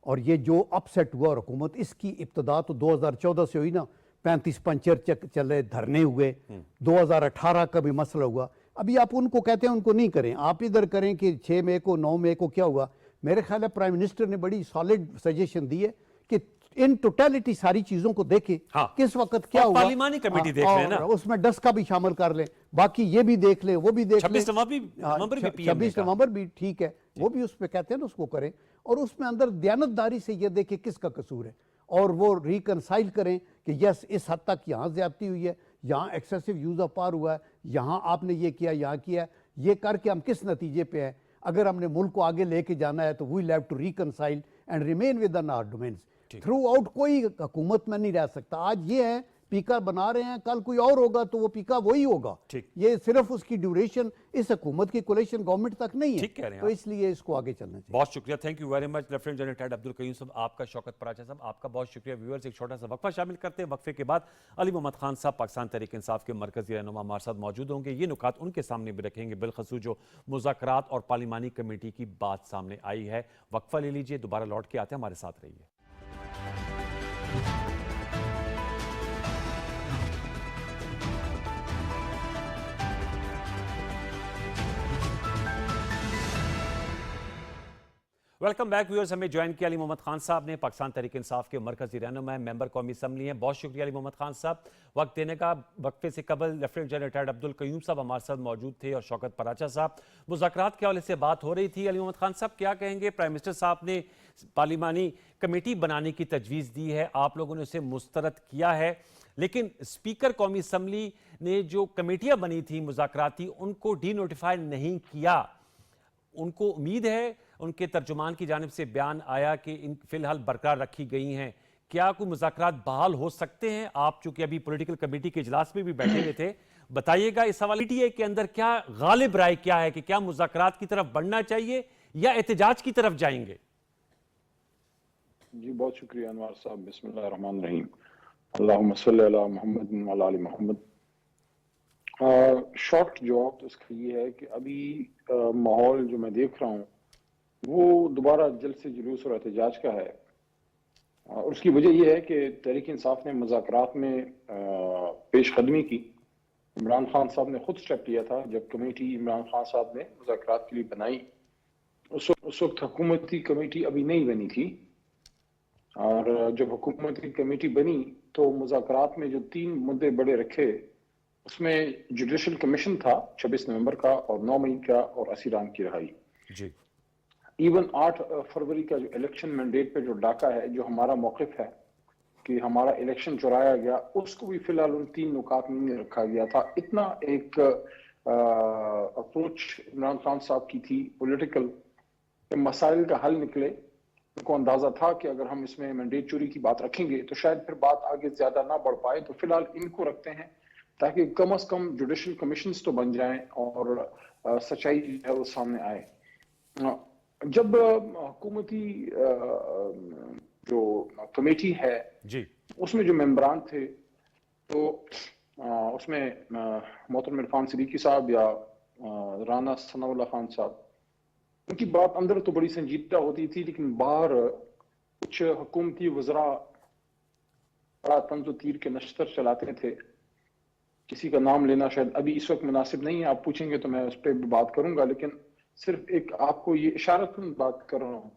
और ये जो अपसेट हुआ हुकूमत, इसकी इब्तदा तो 2014 से हुई ना, 35 पंचर चले, धरने हुए, 2018 का भी मसला हुआ। अभी आप उनको कहते हैं उनको नहीं करें, आप इधर करें कि 6 मई को 9 मई को क्या हुआ। मेरे ख्याल है प्राइम मिनिस्टर ने बड़ी सॉलिड सजेशन दी है कि इन टोटलिटी सारी चीजों को देखें, हाँ। किस वक्त क्या और हुआ, पार्लिमानी कमेटी देख लें ना, और उसमें 10 का भी शामिल कर लें, बाकी ये भी देख लें, वो भी देख लें। 26 नवंबर भी PM ने 26 नवंबर भी ठीक है, वो भी उस पे कहते हैं ना, उसको करें, और उसमें अंदर दयानतदारी से ये देखें किसका कसूर है, और वो रिकनसाइल करें कि यस इस हद तक यहाँ ज्यादती हुई है, यहाँ एक्सेसिव यूज ऑफ पावर हुआ है, यहाँ आपने ये किया, यहाँ किया, ये करके हम किस नतीजे पे हैं। अगर हमने मुल्क को आगे लेके जाना है तो we have to reconcile and remain within our domains. Throughout कोई हुकूमत में नहीं रह सकता। आज ये है पीका बना रहे हैं, कल कोई और होगा तो वो पीका वही होगा। ये सिर्फ उसकी ड्यूरेशन इस हुकूमत की कोलिशन गवर्नमेंट तक नहीं है, तो इसलिए इसको आगे चलना चाहिए। बहुत शुक्रिया, thank you very much lieutenant general retired Abdul Qayyum साहब, आपका, शौकत पराचा साहब आपका बहुत शुक्रिया। व्यूअर्स, एक छोटा सा वक्फा शामिल करते हैं, वक्फे के बाद अली मोहम्मद खान साहब पाकिस्तान तहरीक इंसाफ के मरकजी रहनुमा हमारे साथ मौजूद होंगे। ये नुकात उनके सामने भी रखेंगे, बिलखसूस जो मुज़ाकरात और पार्लिमानी कमेटी की बात सामने आई है। वक्फा ले लीजिए, दोबारा लौट के आते हैं, हमारे साथ रहिए। वेलकम बैक व्यूअर्स, हमें ज्वाइन किया अली मोहम्मद खान साहब ने, पाकिस्तान तहरीक इंसाफ के मरकजी रहनुमा, मेंबर कौमी असम्बली हैं। बहुत शुक्रिया अली मोहम्मद खान साहब वक्त देने का। वक्फे से कबल lieutenant general retired Abdul Qayyum साहब हमारे साथ मौजूद थे और शौकत पराचा साहब। मुज़ाकरात के हवाले से बात हो रही थी। अली मोहम्मद खान साहब क्या कहेंगे? प्राइम मिनिस्टर साहब ने पार्लिमानी कमेटी बनाने की तजवीज़ दी है, आप लोगों ने उसे मुस्तरद किया है, लेकिन स्पीकर कौमी असम्बली ने जो कमेटियाँ बनी थी मुज़ाकराती, उनको डी नोटिफाई नहीं किया। उनको उम्मीद है, उनके तर्जुमान की जानिब से बयान आया कि इन फिलहाल बरकरार रखी गई हैं। क्या कोई मुज़ाकरात बहाल हो सकते हैं? आप चूंकि अभी पॉलिटिकल कमेटी के इजलास में भी बैठे हुए थे, बताइएगा इस हवाले PTA के अंदर क्या गालिब राय क्या है कि क्या मुज़ाकरात की तरफ बढ़ना चाहिए या एहतजाज की तरफ जाएंगे? जी बहुत शुक्रिया अनवर साहब। बिस्मिल्लाह रहमान रहीम, अल्लाहुम्मा सल्ली अला मुहम्मद व अला आलि मुहम्मद। शॉर्ट जवाब तो इसका ये है कि अभी माहौल जो मैं देख रहा हूँ वो दोबारा जल्द से जुलूस और एहतजाज का है। और उसकी वजह यह है कि तहरीक इंसाफ ने मुज़ाकरात में पेशकदमी की। इमरान खान साहब ने खुद स्टेप लिया था जब कमेटी इमरान खान साहब ने मुज़ाकरात के लिए बनाई। उस वक्त हुकूमती कमेटी अभी नहीं बनी थी, और जब हुकूमती कमेटी बनी तो मुज़ाकरात में जो 3 मुद्दे बड़े रखे, उसमें जुडिशल कमीशन था 26 नवंबर का, और 9 मई का, और असीरान की रिहाई। जी, इवन 8 फरवरी का जो इलेक्शन मैंडेट पे जो डाका है, जो हमारा मौक़िफ़ है कि हमारा इलेक्शन चुराया गया, उसको भी फिलहाल उन 3 नुकात में रखा गया था। इतना एक अप्रोच इमरान खान साहब की थी पॉलिटिकल, मसाइल का हल निकले। उनको अंदाजा था कि अगर हम इसमें मैंडेट चोरी की बात रखेंगे तो शायद फिर बात आगे ज्यादा ना बढ़ पाए, तो फिलहाल इनको रखते हैं ताकि कम से कम जुडिशल कमीशंस तो बन जाएं और सच्चाई है वो सामने आए। जब हुकूमती जो कमेटी है जी, उसमें जो मेंबरान थे, तो उसमें मोहतरम इरफान सिद्दीकी साहब या राना सनाउल्लाह खान साहब, उनकी बात अंदर तो बड़ी संजीदा होती थी, लेकिन बाहर कुछ हुकूमती वज़रा बड़ा तंज़ तीर के नश्तर चलाते थे। किसी का नाम लेना शायद अभी इस वक्त मुनासिब नहीं है, आप पूछेंगे तो मैं उस पर भी बात करूंगा, लेकिन सिर्फ एक आपको ये इशारतन बात कर रहा हूँ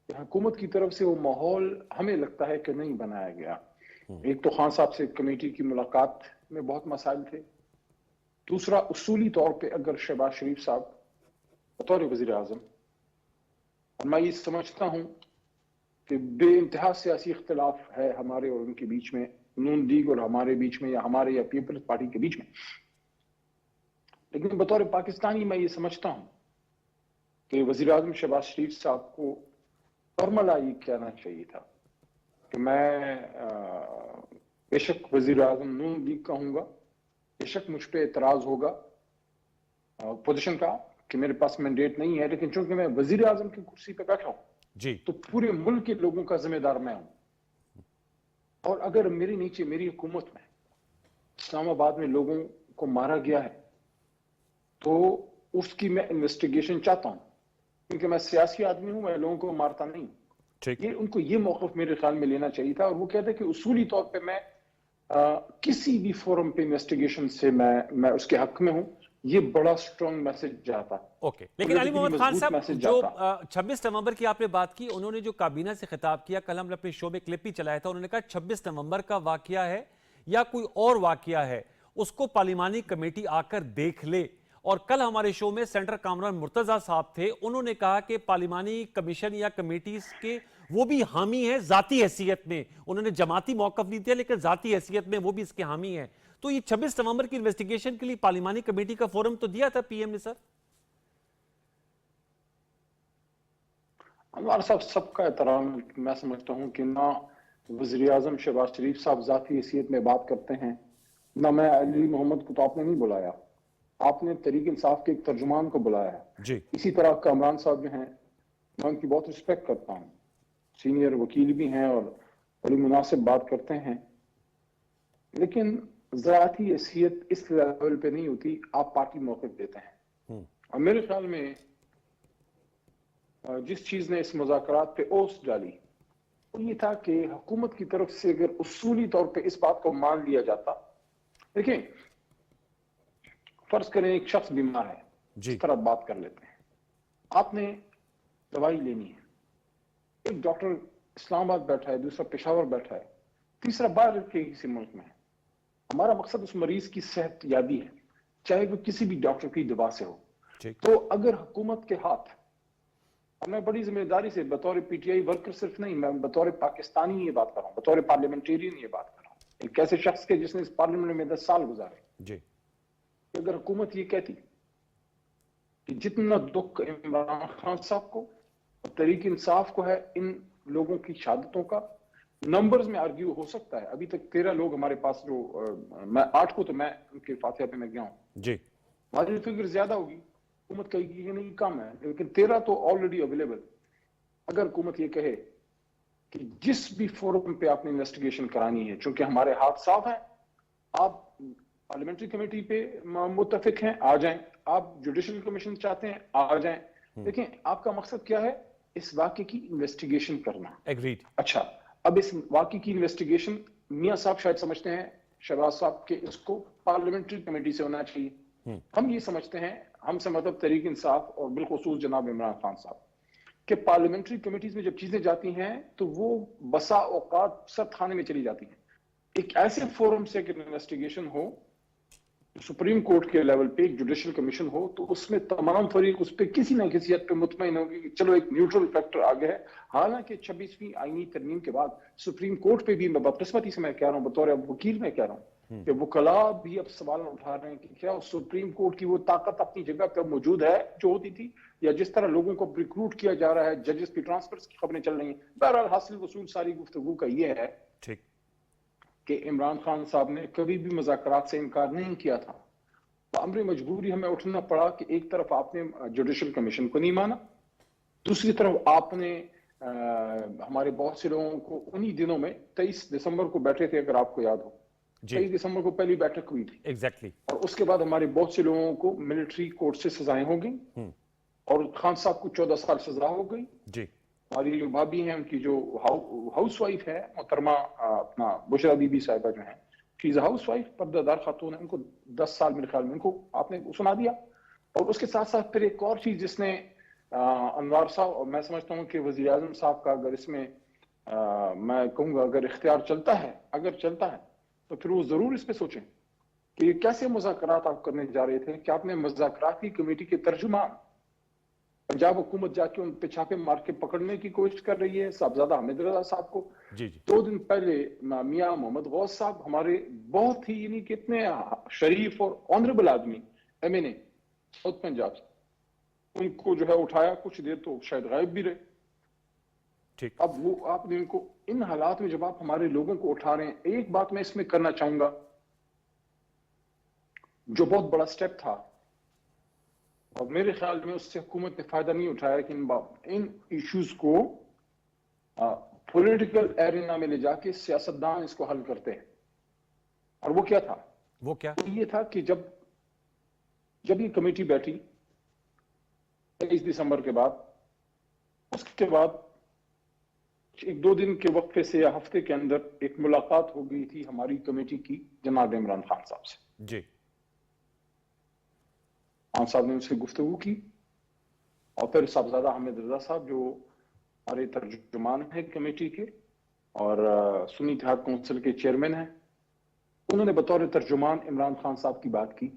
कि हुकूमत की तरफ से वो माहौल हमें लगता है कि नहीं बनाया गया। एक तो खान साहब से कमेटी की मुलाकात में बहुत मसाइल थे। दूसरा, उसूली तौर पे अगर शहबाज शरीफ साहब बतौर वज़ीर आज़म, और मैं ये समझता हूँ कि बेइंतहा सियासी इख्तिलाफ है हमारे और उनके बीच में, नून लीग और हमारे बीच में, या हमारे या पीपल्स पार्टी के बीच में, लेकिन बतौर पाकिस्तानी मैं ये समझता हूँ कि वज़ीर आज़म शहबाज शरीफ साहब को फॉर्मला ये कहना चाहिए था कि मैं बेशक वज़ीर आज़म नून लीग का हूँगा, बेशक मुझ पर एतराज़ होगा पोजीशन का कि मेरे पास मैंडेट नहीं है, लेकिन चूंकि मैं वज़ीर आज़म की कुर्सी पे बैठा हूँ जी, तो पूरे मुल्क के लोगों का जिम्मेदार मैं हूँ। और अगर मेरे नीचे मेरी हुकूमत में इस्लामाबाद में लोगों को मारा गया है तो उसकी मैं इन्वेस्टिगेशन चाहता हूँ, क्योंकि मैं सियासी आदमी हूँ, मैं लोगों को मारता नहीं। ये उनको ये मौक़िफ़ मेरे ख्याल में लेना चाहिए था। और वो कहते हैं कि उसूली तौर पे मैं किसी भी फोरम पे इन्वेस्टिगेशन से मैं उसके हक में हूँ, ये बड़ा स्ट्रॉन्ग मैसेज जाता। ओके, लेकिन अली मोहम्मद खान मजबूत साहब, मैसेज जो जाता। 26 नवंबर की आपने बात की, उन्होंने जो काबीना से खिताब किया, कल हमने अपने शो में क्लिप भी चलाया था, उन्होंने कहा 26 नवंबर का वाकया है या कोई और वाकया है, उसको पार्लिमानी कमेटी आकर देख ले। और कल हमारे शो में सेंटर कामरान मुर्तजा साहब थे, उन्होंने कहा कि पार्लिमानी कमीशन या कमेटीज के वो भी हामी है जाती हैसियत में, उन्होंने जमाती मौकफ नहीं दिया लेकिन जाती हैसियत में वो भी इसके हामी है। तो ये 26 नवंबर की इन्वेस्टिगेशन के लिए पार्लिमानी कमेटी का फोरम तो दिया था पीएम ने सर। अनवर साहब, सबका एहतराम, मैं समझता हूं कि ना वज़ीर आज़म शहबाज शरीफ साहब जाती हैसियत में बात करते हैं, ना मैं अली मोहम्मद को तो आपने नहीं बुलाया, आपने तहरीक इंसाफ के एक तर्जुमान को बुलाया है जी। इसी तरह कामरान साहब जो हैं, मैं उनकी बहुत रिस्पेक्ट करता हूँ, सीनियर वकील भी हैं और बड़ी मुनासिब बात करते हैं, लेकिन ज़ाती हैसियत इस लेवल पे नहीं होती, आप पार्टी मौक़िफ़ देते हैं। और मेरे ख्याल में जिस चीज ने इस मुज़ाकरात पे ओस डाली वो ये था कि हुकूमत की तरफ से अगर उसूली तौर पे इस बात को मान लिया जाता, देखें फर्ज करें एक शख्स बीमार है, इस तरह बात कर लेते हैं, आपने दवाई लेनी है, एक डॉक्टर इस्लामाबाद बैठा है, दूसरा पेशावर बैठा है, तीसरा बाहर के किसी मुल्क में है, हमारा मकसद उस मरीज की सेहत याबी है, चाहे वो किसी भी डॉक्टर की दवा से हो। तो अगर हुकूमत के हाथ, और मैं बड़ी जिम्मेदारी से बतौर पीटीआई वर्कर सिर्फ नहीं, मैं बतौर पाकिस्तानी ये बात कर रहा हूँ, बतौर पार्लियामेंटेरियन ये बात कर रहा हूँ, एक ऐसे शख्स के जिसने इस पार्लियामेंट में 10 साल गुजारे जी, अगर हुकूमत ये कहती कि जितना दुख इमरान खान साहब को और तहरीक इंसाफ को है इन लोगों की शहादतों का, नंबर्स में आर्ग्यू हो सकता है, अभी तक 13 लोग हमारे पास, जो मैं 8 को तो मैं उनके फातिहा पे मैं गया हूँ जी, हमारी फिगर ज्यादा होगी, हुकूमत कहेगी कि नहीं कम है, लेकिन 13 तो ऑलरेडी अवेलेबल। अगर हुकूमत ये कहे कि जिस भी फोरम पे आपने इन्वेस्टिगेशन करानी है, चूंकि हमारे हाथ साफ हैं, आप पार्लियामेंट्री कमेटी पे मुत्तफिक हैं, आ जाएं, आप जुडिशल कमीशन चाहते हैं, आ जाएं, लेकिन आपका मकसद क्या है? इस वाकये की इन्वेस्टिगेशन करना। एग्रीड। अच्छा, अब इस वाकये की इन्वेस्टिगेशन मियां साहब शायद समझते हैं, शहबाज साहब के इसको पार्लियामेंट्री कमेटी से होना चाहिए, हम ये समझते हैं, हमसे मतलब तहरीक इंसाफ और बिलखुसूस जनाब इमरान खान साहब कि पार्लियामेंट्री कमेटीज में जब चीजें जाती हैं तो वो बसा औकात सख्त खाने में चली जाती हैं। एक ऐसे फोरम से अगर इन्वेस्टिगेशन हो, सुप्रीम कोर्ट के लेवल पे एक जुडिशल कमीशन हो, तो उसमें तमाम फरीक उस पर किसी ना किसी हद पे मुतमईन होगी कि चलो एक न्यूट्रल फैक्टर आ गया है। हालांकि 26वीं आईनी तरमीम के बाद सुप्रीम कोर्ट पे भी, मैं बदकिस्मती से मैं कह रहा हूँ, बतौर वकील मैं कह रहा हूँ कि वकला भी अब सवाल उठा रहे हैं कि क्या सुप्रीम कोर्ट की वो ताकत अपनी जगह पर मौजूद है जो होती थी, या जिस तरह लोगों को रिक्रूट किया जा रहा है, जजेस की ट्रांसफर्स की खबरें चल रही हैं। बहरहाल हासिल वसूल सारी गुफ्तगू का ये है ठीक कि इमरान खान साहब ने कभी भी मुज़ाकरात से इनकार नहीं किया था, तो अमरी मजबूरी हमें उठना पड़ा कि एक तरफ आपने जुडिशल कमीशन को नहीं माना, दूसरी तरफ आपने हमारे बहुत से लोगों को उन्हीं दिनों में 23 दिसंबर को बैठे थे, अगर आपको याद हो, 23 दिसंबर को पहली बैठक हुई थी एग्जैक्टली, और उसके बाद हमारे बहुत से लोगों को मिलिट्री कोर्ट से सजाएं हो गई और खान साहब को 14 साल सजा हो गई जी। हमारी जो भाभी हैं, उनकी जो हाउस वाइफ है मोहतरमा अपना बुशरा बीबी साहिबा जो है, शी इज हाउस वाइफ, पर्दादार खातून है, उनको 10 साल मेरे ख्याल में उनको आपने सुना दिया। और उसके साथ साथ फिर एक और चीज जिसने अनवार साहब, और मैं समझता हूँ कि वजीर आजम साहब का अगर इसमें मैं कहूँगा अगर इख्तियार चलता है, अगर चलता है तो फिर वो जरूर इस पे सोचें कि कैसे मुज़ाकरात आप करने जा रहे थे, कि आपने मुज़ाकराती कमेटी के तर्जुमान पंजाब हुकूमत जाके उन पे छापे मार के पकड़ने की कोशिश कर रही है, साहबजादा हामिद रजा साहब को। जी जी। 2 दिन पहले मियां मोहम्मद गौस साहब, हमारे बहुत ही यानी कितने शरीफ और ऑनरेबल आदमी एमएनए साउथ पंजाब से, उनको जो है उठाया, कुछ देर तो शायद गायब भी रहे। ठीक। अब वो आपने उनको इन हालात में जब आप हमारे लोगों को उठा रहे हैं, एक बात मैं इसमें करना चाहूंगा, जो बहुत बड़ा स्टेप था और मेरे ख्याल में उससे हुकूमत ने फायदा नहीं उठाया कि इन इश्यूज को पॉलिटिकल एरिना में ले जाके सियासतदान इसको हल करते हैं। और वो क्या था? वो क्या? तो ये था कि जब ये कमेटी बैठी 23 दिसंबर के बाद, उसके बाद 1-2 दिन के वक्फे से या हफ्ते के अंदर एक मुलाकात हो गई थी हमारी कमेटी की जनाब इमरान खान साहब से जी। खान साहब ने उससे गुफ्तगू की, और फिर साहबजादा हामिद रजा साहब जो हमारे तर्जुमान हैं कमेटी के और सुन्नी इत्तेहाद काउंसिल के चेयरमैन हैं, उन्होंने बतौर तर्जुमान इमरान खान साहब की बात की।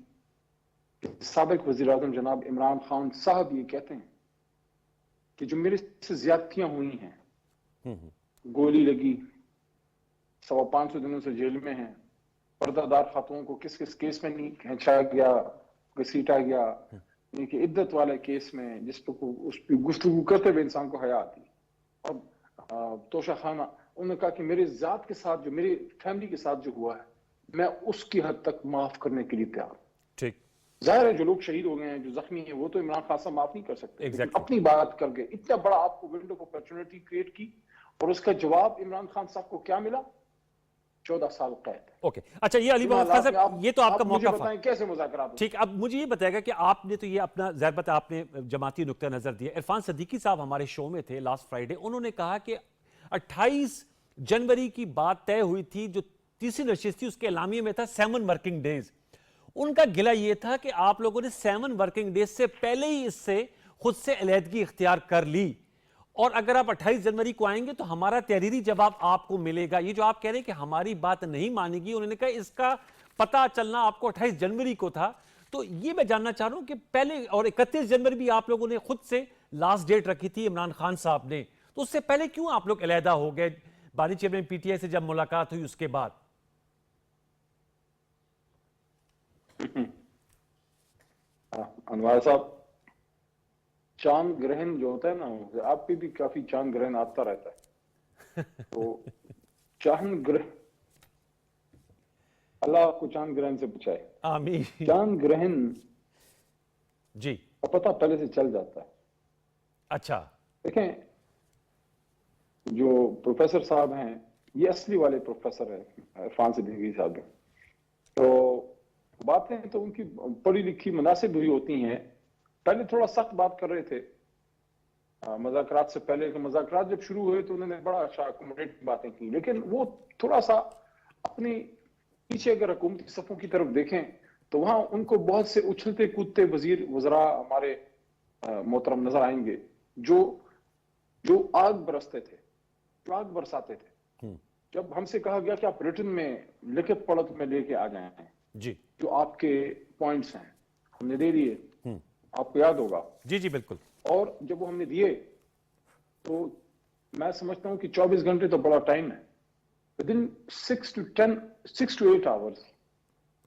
साबिक वज़ीर आज़म जनाब इमरान खान साहब ये कहते हैं कि जो मेरे से ज्यादतियां हुई हैं, गोली लगी, 550 दिनों से जेल में हैं, पर्दादार खातून को किस किस केस में नहीं खींचा गया, घसीटा गया, कि इद्दत वाले केस में जिस पर उस पर गुफ्तगू करते हुए इंसान को हया आती। और तोशा खाना, उन्होंने कहा कि मेरे जात के साथ, जो मेरी फैमिली के साथ जो हुआ है, मैं उसकी हद तक माफ करने के लिए तैयार। ठीक, जाहिर है जो लोग शहीद हो गए हैं, जो जख्मी हैं, वो तो इमरान खान साहब माफ नहीं कर सकते। Exactly. अपनी बात करके इतना बड़ा आपको विंडो ऑफ अपॉर्चुनिटी क्रिएट की, और उसका जवाब इमरान खान साहब को क्या मिला? 14 साल कैद। ओके, अच्छा ये अली बाबा साहब, ये तो आपका मौका बताएं कैसे मुज़ाकरात। ठीक, अब मुझे ये बताएगा कि आपने तो ये अपना ज़ाहिर बात है आपने जमाती नुक्ता नज़र दिया। इरफान सिद्दीकी साहब हमारे शो में थे लास्ट फ्राइडे, उन्होंने कहा कि 28 जनवरी की बात तय हुई थी, जो तीसरी नशिस्त थी उसके एलामिये में था 7 वर्किंग डेज। उनका गिला ये था कि आप लोगों ने 7 वर्किंग डेज से पहले ही इससे खुद से अलहदगी इख्तियार कर ली, और अगर आप 28 जनवरी को आएंगे तो हमारा तहरीरी जवाब आपको मिलेगा। ये जो आप कह रहे हैं कि हमारी बात नहीं मानेगी, उन्होंने कहा इसका पता चलना आपको 28 जनवरी को था। तो ये मैं जानना चाह रहा हूं कि पहले, और 31 जनवरी भी आप लोगों ने खुद से लास्ट डेट रखी थी इमरान खान साहब ने, तो उससे पहले क्यों आप लोग अलहदा हो गए? बानी चेयरमैन पीटीआई से जब मुलाकात हुई उसके बाद। अनवर साहब, चांद ग्रहण जो होता है ना, आप पे भी काफी चांद ग्रहण आता रहता है। तो चांद ग्रहण, अल्लाह आपको चांद ग्रहण से बचाए, आमीन। चांद ग्रहण जी, पता पहले से चल जाता है। अच्छा, देखें, जो प्रोफेसर साहब हैं, ये असली वाले प्रोफेसर हैं, इरफान सिद्दीकी साहब। तो बातें तो उनकी पढ़ी लिखी मुनासिब हुई होती हैं। पहले थोड़ा सख्त बात कर रहे थे मुज़ाकरात से पहले, कि मुज़ाकरात जब शुरू हुए तो उन्होंने बड़ा अच्छा अकोमोडेटिव बातें की, लेकिन वो थोड़ा सा अपने पीछे अगर हुकूमती सफ़ों की तरफ देखें तो वहां उनको बहुत से उछलते कूदते वजीर वज़रा हमारे मोहतरम नजर आएंगे, जो आग बरसते थे, जो आग बरसाते थे। जब हमसे कहा गया कि आप रिटर्न में लिखित पढ़त में लेके आ जाए जी, जो आपके पॉइंट्स हैं, हमने दे दिए, आपको याद होगा। जी जी बिल्कुल। और जब वो हमने दिए तो मैं समझता हूं कि 24 घंटे तो बड़ा टाइम है। विदिन 6 to 8 आवर्स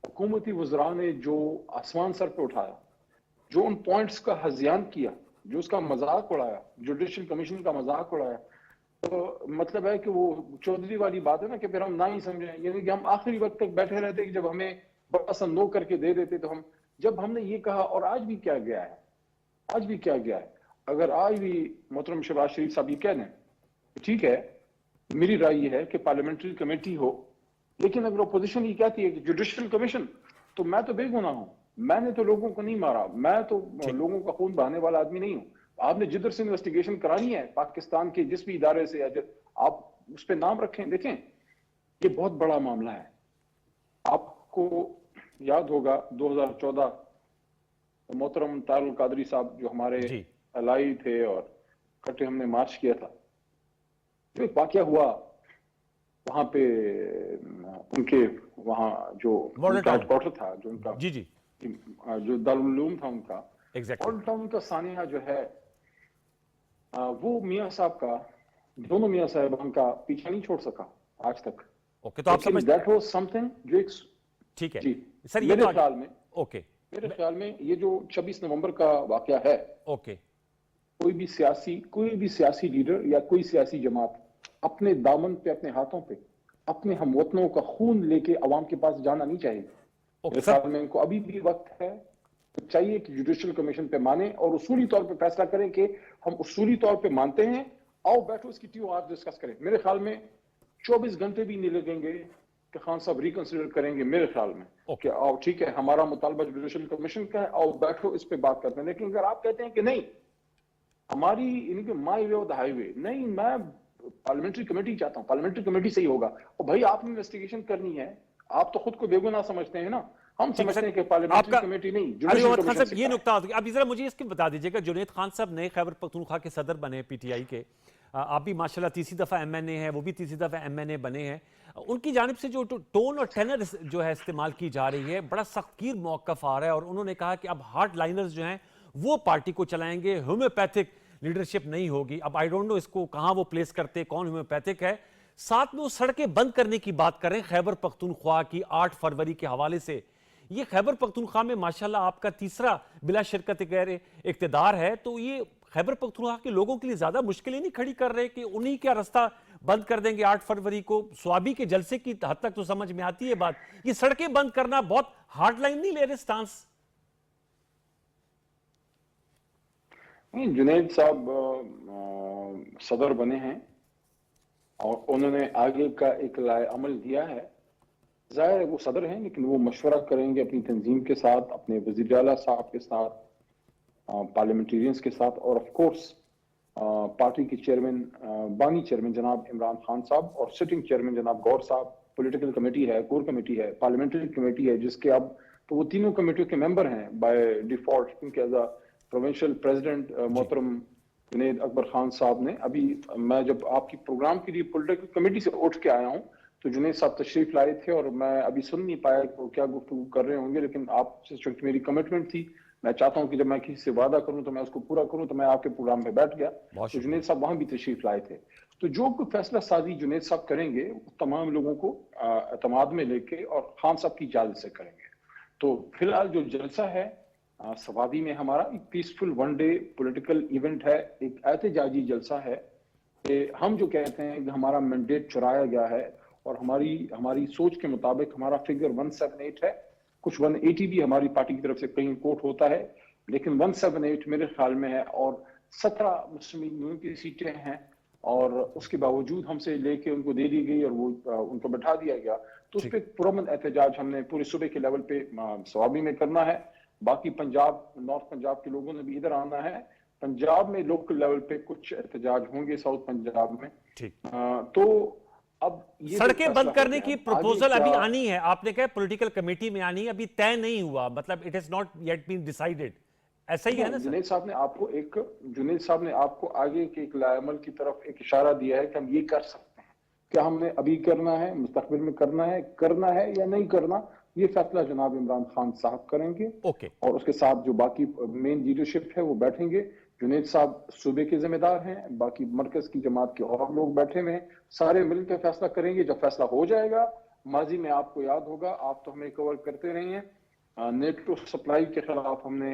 हुकूमती वज़रा ने जो आसमान सर पे उठाया, जो उन पॉइंट्स का हज़ियान किया, जो उसका मजाक उड़ाया, जुडिशल कमीशन का मजाक उड़ाया, तो मतलब है कि वो चौधरी वाली बात है ना कि फिर हम ना ही समझें, यानी कि हम आखिरी वक्त तक बैठे रहते कि जब हमें बड़ा सा नो करके दे देते। तो हम, जब हमने ये कहा, और आज भी क्या गया है, आज भी क्या गया है, अगर आज भी मोहतरम शहबाज शरीफ साहब ये कह दें, ठीक है, मेरी राय ये है कि पार्लियामेंट्री कमेटी हो, लेकिन अगर अपोजिशन ये कहती है कि जुडिशल कमीशन, तो मैं तो बेगुनाह हूं, मैंने तो लोगों को नहीं मारा, मैं तो लोगों का खून बहाने वाला आदमी नहीं हूं। आपने जिधर से इन्वेस्टिगेशन करानी है पाकिस्तान के जिस भी इदारे से, आप उस पर नाम रखें। देखें, ये बहुत बड़ा मामला है। आपको याद होगा 2014 मोहतरम तारुल कादरी साहब जो हमारे अलाई थे और इकट्ठे हमने मार्च किया था, जो एक वाकया हुआ वहां पे, उनके वहां जो हेडक्वार्टर था, जो उनका जी जी जो दारुल उलूम था उनका, एग्जैक्टली, टाउन का सानिया जो है, वो मियां साहब का, दोनों मियां साहबान का पीछा नहीं छोड़ सका आज तक। ओके, तो आप समझ, दैट वाज समथिंग जो एक, ठीक है जी सर, ये मेरे ख्याल में, ओके, मेरे ख्याल में ये जो 26 नवंबर का वाकया है, ओके, कोई भी सियासी लीडर या कोई सियासी जमात अपने दामन पे, अपने हाथों पे अपने हमवतनों का खून लेके अवाम के पास जाना नहीं चाहिए। मेरे ख्याल में इनको अभी भी वक्त है, चाहिए कि जुडिशल कमीशन पे माने और उसूली तौर पे फैसला करें कि हम उसूली तौर पे मानते हैं, आओ बैठो इसकी TOR डिस्कस करें। मेरे ख्याल में 24 घंटे भी नहीं लगेंगे कि खान साहब रिकंसिडर करेंगे, मेरे ख्याल में, कि आओ ठीक है, हमारा मुतालबा जुडिशल कमीशन का है, आओ बैठो इस पे बात करते हैं। लेकिन अगर आप कहते हैं कि नहीं, हमारी इनके माई वे ऑफ द हाईवे, नहीं, मैं पार्लियामेंट्री कमेटी चाहता हूं, पार्लियामेंट्री कमेटी सही होगा, और भाई आपने इन्वेस्टिगेशन करनी है, आप तो खुद को बेगुनाह समझते हैं ना, हम ठीक है समझते सर, हैं कि पार्लियामेंट्री आपका कमेटी नहीं, अली जुडिशल मोहम्मद खान कमीशन साहब ये नुकता अभी जरा मुझे इसके बता दीजिएगा, जुनैद खान साहब नए खैबर पख्तूनख्वा के सदर बने पीटीआई के, आप भी माशाल्लाह तीसरी दफ़ा एमएनए है, वो भी तीसरी दफ़ा एमएनए बने हैं। उनकी जानिब से जो टोन और टेनर जो है इस्तेमाल की जा रही है, बड़ा सख्तगीर मौक़िफ़ आ रहा है और उन्होंने कहा कि अब हार्ड लाइनर्स जो हैं वो पार्टी को चलाएंगे, होम्योपैथिक लीडरशिप नहीं होगी। अब आई डोंट नो इसको कहाँ वो प्लेस करते, कौन होम्योपैथिक है। साथ में वो सड़कें बंद करने की बात कर रहे हैं खैबर पख्तूनख्वा की 8 फरवरी के हवाले से। ये खैबर पख्तूनख्वा में माशाल्लाह आपका तीसरा बिला शिरकत गैर इक़्तिदार है, तो ये खैबर पख्तूनख्वा के लोगों के लिए ज्यादा मुश्किलें नहीं खड़ी कर रहे कि उन्हीं क्या रास्ता बंद कर देंगे 8 फरवरी को? स्वाबी के जलसे की हद तक तो समझ में आती है बात, ये सड़कें बंद करना बहुत हार्ड लाइन नहीं ले रहे स्टांस? नहीं, जुनैद साहब सदर बने हैं और उन्होंने आगे का एक लाए अमल दिया है। जाहिर है वो सदर हैं, लेकिन वो मशवरा करेंगे अपनी तंजीम के साथ, अपने वज़ीर आला साहब के साथ, पार्लियामेंटेरियंस के साथ और ऑफ कोर्स पार्टी के चेयरमैन बानी चेयरमैन जनाब इमरान खान साहब और सिटिंग चेयरमैन जनाब गौर साहब। पॉलिटिकल कमेटी है, कोर कमेटी है, पार्लियामेंट्री कमेटी है, जिसके अब तो वो तीनों कमेटियों के मेंबर हैं बाय डिफॉल्ट, क्योंकि एज अ प्रोविंशियल प्रेसिडेंट मोहतरम जुनैद अकबर खान साहब ने अभी, मैं जब आपकी प्रोग्राम के लिए पॉलिटिकल कमेटी से उठ के आया हूँ तो जुनैद साहब तशरीफ लाए थे और मैं अभी सुन नहीं पाया कि वो क्या गुफ्तगू कर रहे होंगे, लेकिन आपसे चूंकि मेरी कमिटमेंट थी, मैं चाहता हूं कि जब मैं किसी से वादा करूं तो मैं उसको पूरा करूं, तो मैं आपके प्रोग्राम में बैठ गया। तो जुनैद साहब वहां भी तशरीफ लाए थे। तो जो कोई फैसला साजी जुनैद साहब करेंगे तमाम लोगों को एतमाद में लेके और खान साहब की इजाजत से करेंगे। तो फिलहाल जो जलसा है सवादी में हमारा एक peaceful one day political event है, एक एहतजाजी जलसा है कि हम जो कहते हैं कि हमारा मैंडेट चुराया गया है और हमारी सोच के मुताबिक हमारा फिगर 178 है, कुछ 180 भी हमारी पार्टी की तरफ से कहीं कोट होता है, लेकिन 178 मेरे ख्याल में है और 17 मुस्लिम लीग की सीटें हैं और उसके बावजूद हमसे लेके उनको दे दी गई और वो उनको बैठा दिया गया। तो उस पर पुरअमन एहतजाज हमने पूरे सूबे के लेवल पे सवाबी में करना है। बाकी पंजाब, नॉर्थ पंजाब के लोगों ने भी इधर आना है। पंजाब में लोकल लेवल पे कुछ एहतजाज होंगे, साउथ पंजाब में। तो अब सड़कें बंद करने की प्रपोजल अभी आनी है, आपने कहा पॉलिटिकल कमेटी में आनी है, अभी तय नहीं हुआ, मतलब it is not yet been decided, ऐसा ही है ना? जुनैद साहब ने आपको आगे के एक लाएमल की तरफ एक इशारा दिया है कि हम ये कर सकते हैं। क्या हमने अभी करना है, मुस्तकबिल में करना है या नहीं करना, ये फैसला जनाब इमरान खान साहब करेंगे। और उसके साथ जो बाकी मेन लीडरशिप है वो बैठेंगे। जुनैद साहब सूबे के जिम्मेदार हैं, बाकी मरकज की जमात के और लोग बैठे हुए हैं, सारे मिलकर फैसला करेंगे। जब फैसला हो जाएगा, माजी में आपको याद होगा, आप तो हमें कवर करते रहे हैं, नेटो सप्लाई के खिलाफ हमने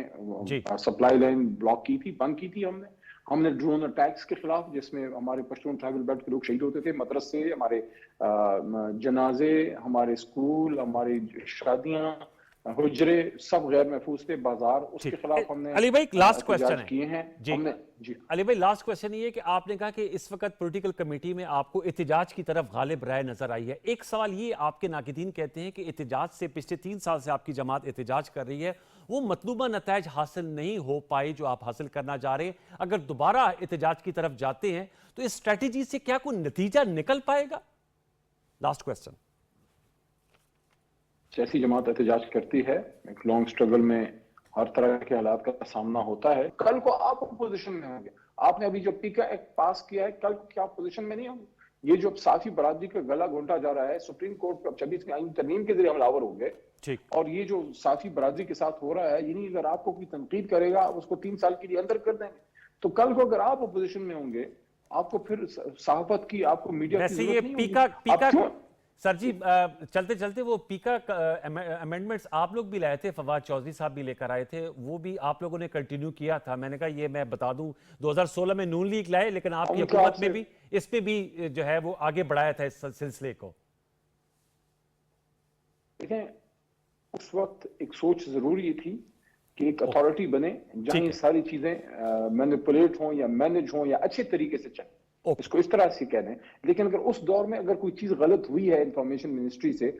सप्लाई लाइन ब्लॉक की थी, बंद की थी हमने ड्रोन अटैक्स के खिलाफ, जिसमें हमारे पश्तून ट्राइबल बेल्ट के लोग शहीद होते थे, मदरसे, हमारे जनाजे, हमारे स्कूल, हमारी शादियां, हुजरे सब गैर महफूज थे, बाजार, उसके खिलाफ हमने अली भाई लास्ट क्वेश्चन है किए हैं जी। अली भाई लास्ट क्वेश्चन ये कि आपने कहा कि इस वक्त पॉलिटिकल कमेटी में आपको एहतजाज की तरफ गालिब राय नजर आई है। एक सवाल ये, आपके नाकिदीन कहते हैं कि एहतजाज से पिछले 3 साल से आपकी जमात एहतजाज कर रही है, वो मतलूबा नताइज हासिल नहीं हो पाए जो आप हासिल करना चाह रहे हैं। अगर दोबारा एहतजाज की तरफ जाते हैं तो इस स्ट्रेटेजी से क्या कोई नतीजा निकल पाएगा? Last question. जैसी जमात एहतजाज करती है, एक लॉन्ग स्ट्रगल में हर तरह के हालात का सामना होता है। कल को आप अपोजिशन में होंगे, आपने अभी जो पीका एक्ट पास किया है, कल को क्या अपोजिशन में नहीं होंगे? ये जो साफी बरादरी का गला घोंटा जा रहा है, सुप्रीम कोर्ट अब 26 आईन तरमीम के जरिए हमलावर हो गए, और ये जो साफी बरादरी के साथ हो रहा है, यानी अगर आपको कोई तनकीद करेगा आप उसको 3 साल के लिए अंदर कर देंगे। तो कल को अगर आप अपोजिशन में होंगे, आपको फिर सहाफत की, आपको मीडिया की जरूरत नहीं होगी। सर जी चलते चलते वो पीका अमेंडमेंट्स आप लोग भी लाए थे, फवाद चौधरी साहब भी लेकर आए थे, वो भी आप लोगों ने कंटिन्यू किया था। मैंने कहा ये मैं बता दूं 2016 में नून लीग लाए, लेकिन आपकी हुकूमत में भी इस पे भी जो है वो आगे बढ़ाया था इस सिलसिले को। देखें, उस वक्त एक सोच जरूरी थी कि एक अथॉरिटी बने जहां ये सारी चीजें मैनिपुलेट हों या मैनेज हों या अच्छे तरीके से चलें, इसको इस तरह से कह दें। लेकिन अगर उस दौर में अगर कोई चीज गलत हुई है इंफॉर्मेशन मिनिस्ट्री से,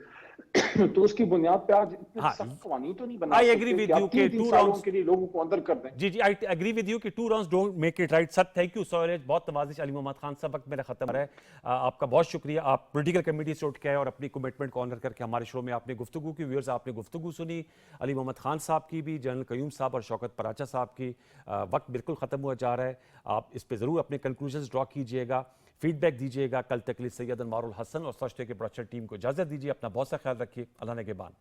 तो उसकी बुनियाद पे आज इतने हाँ, सख्त कानून तो नहीं बना I सकते agree with कि आप you कि 3 two सालों rounds- के लिए लोगों को अंदर कर दें। जी जी, आई एग्री विद यू कि 2 rounds don't make it right. सब थैंक यू सॉरेज, बहुत नवाजिश। अली मोहम्मद खान साहब, वक्त मेरा खत्म है। आपका बहुत शुक्रिया, आप पॉलिटिकल कमेटी से उठ के आए और अपनी कमिटमेंट को ऑनर करके हमारे शो में आपने गुफ्तगू की। व्यूअर्स, आपने गुफ्तगू सुनी अली मोहम्मद खान साहब की भी, जनरल कयूम साहब और शौकत पराचा साहब की। वक्त बिल्कुल ख़त्म हुआ जा रहा है, आप इस पर ज़रूर अपने कंक्लूजन्स ड्रॉ कीजिएगा, फीडबैक दीजिएगा। कल तक के लिए सैयद अनवारुल हसन और सच के प्रोडक्शन टीम को इजाज़त दीजिए। अपना बहुत सा ख्याल रखिए। अल्लाह ने के बाद।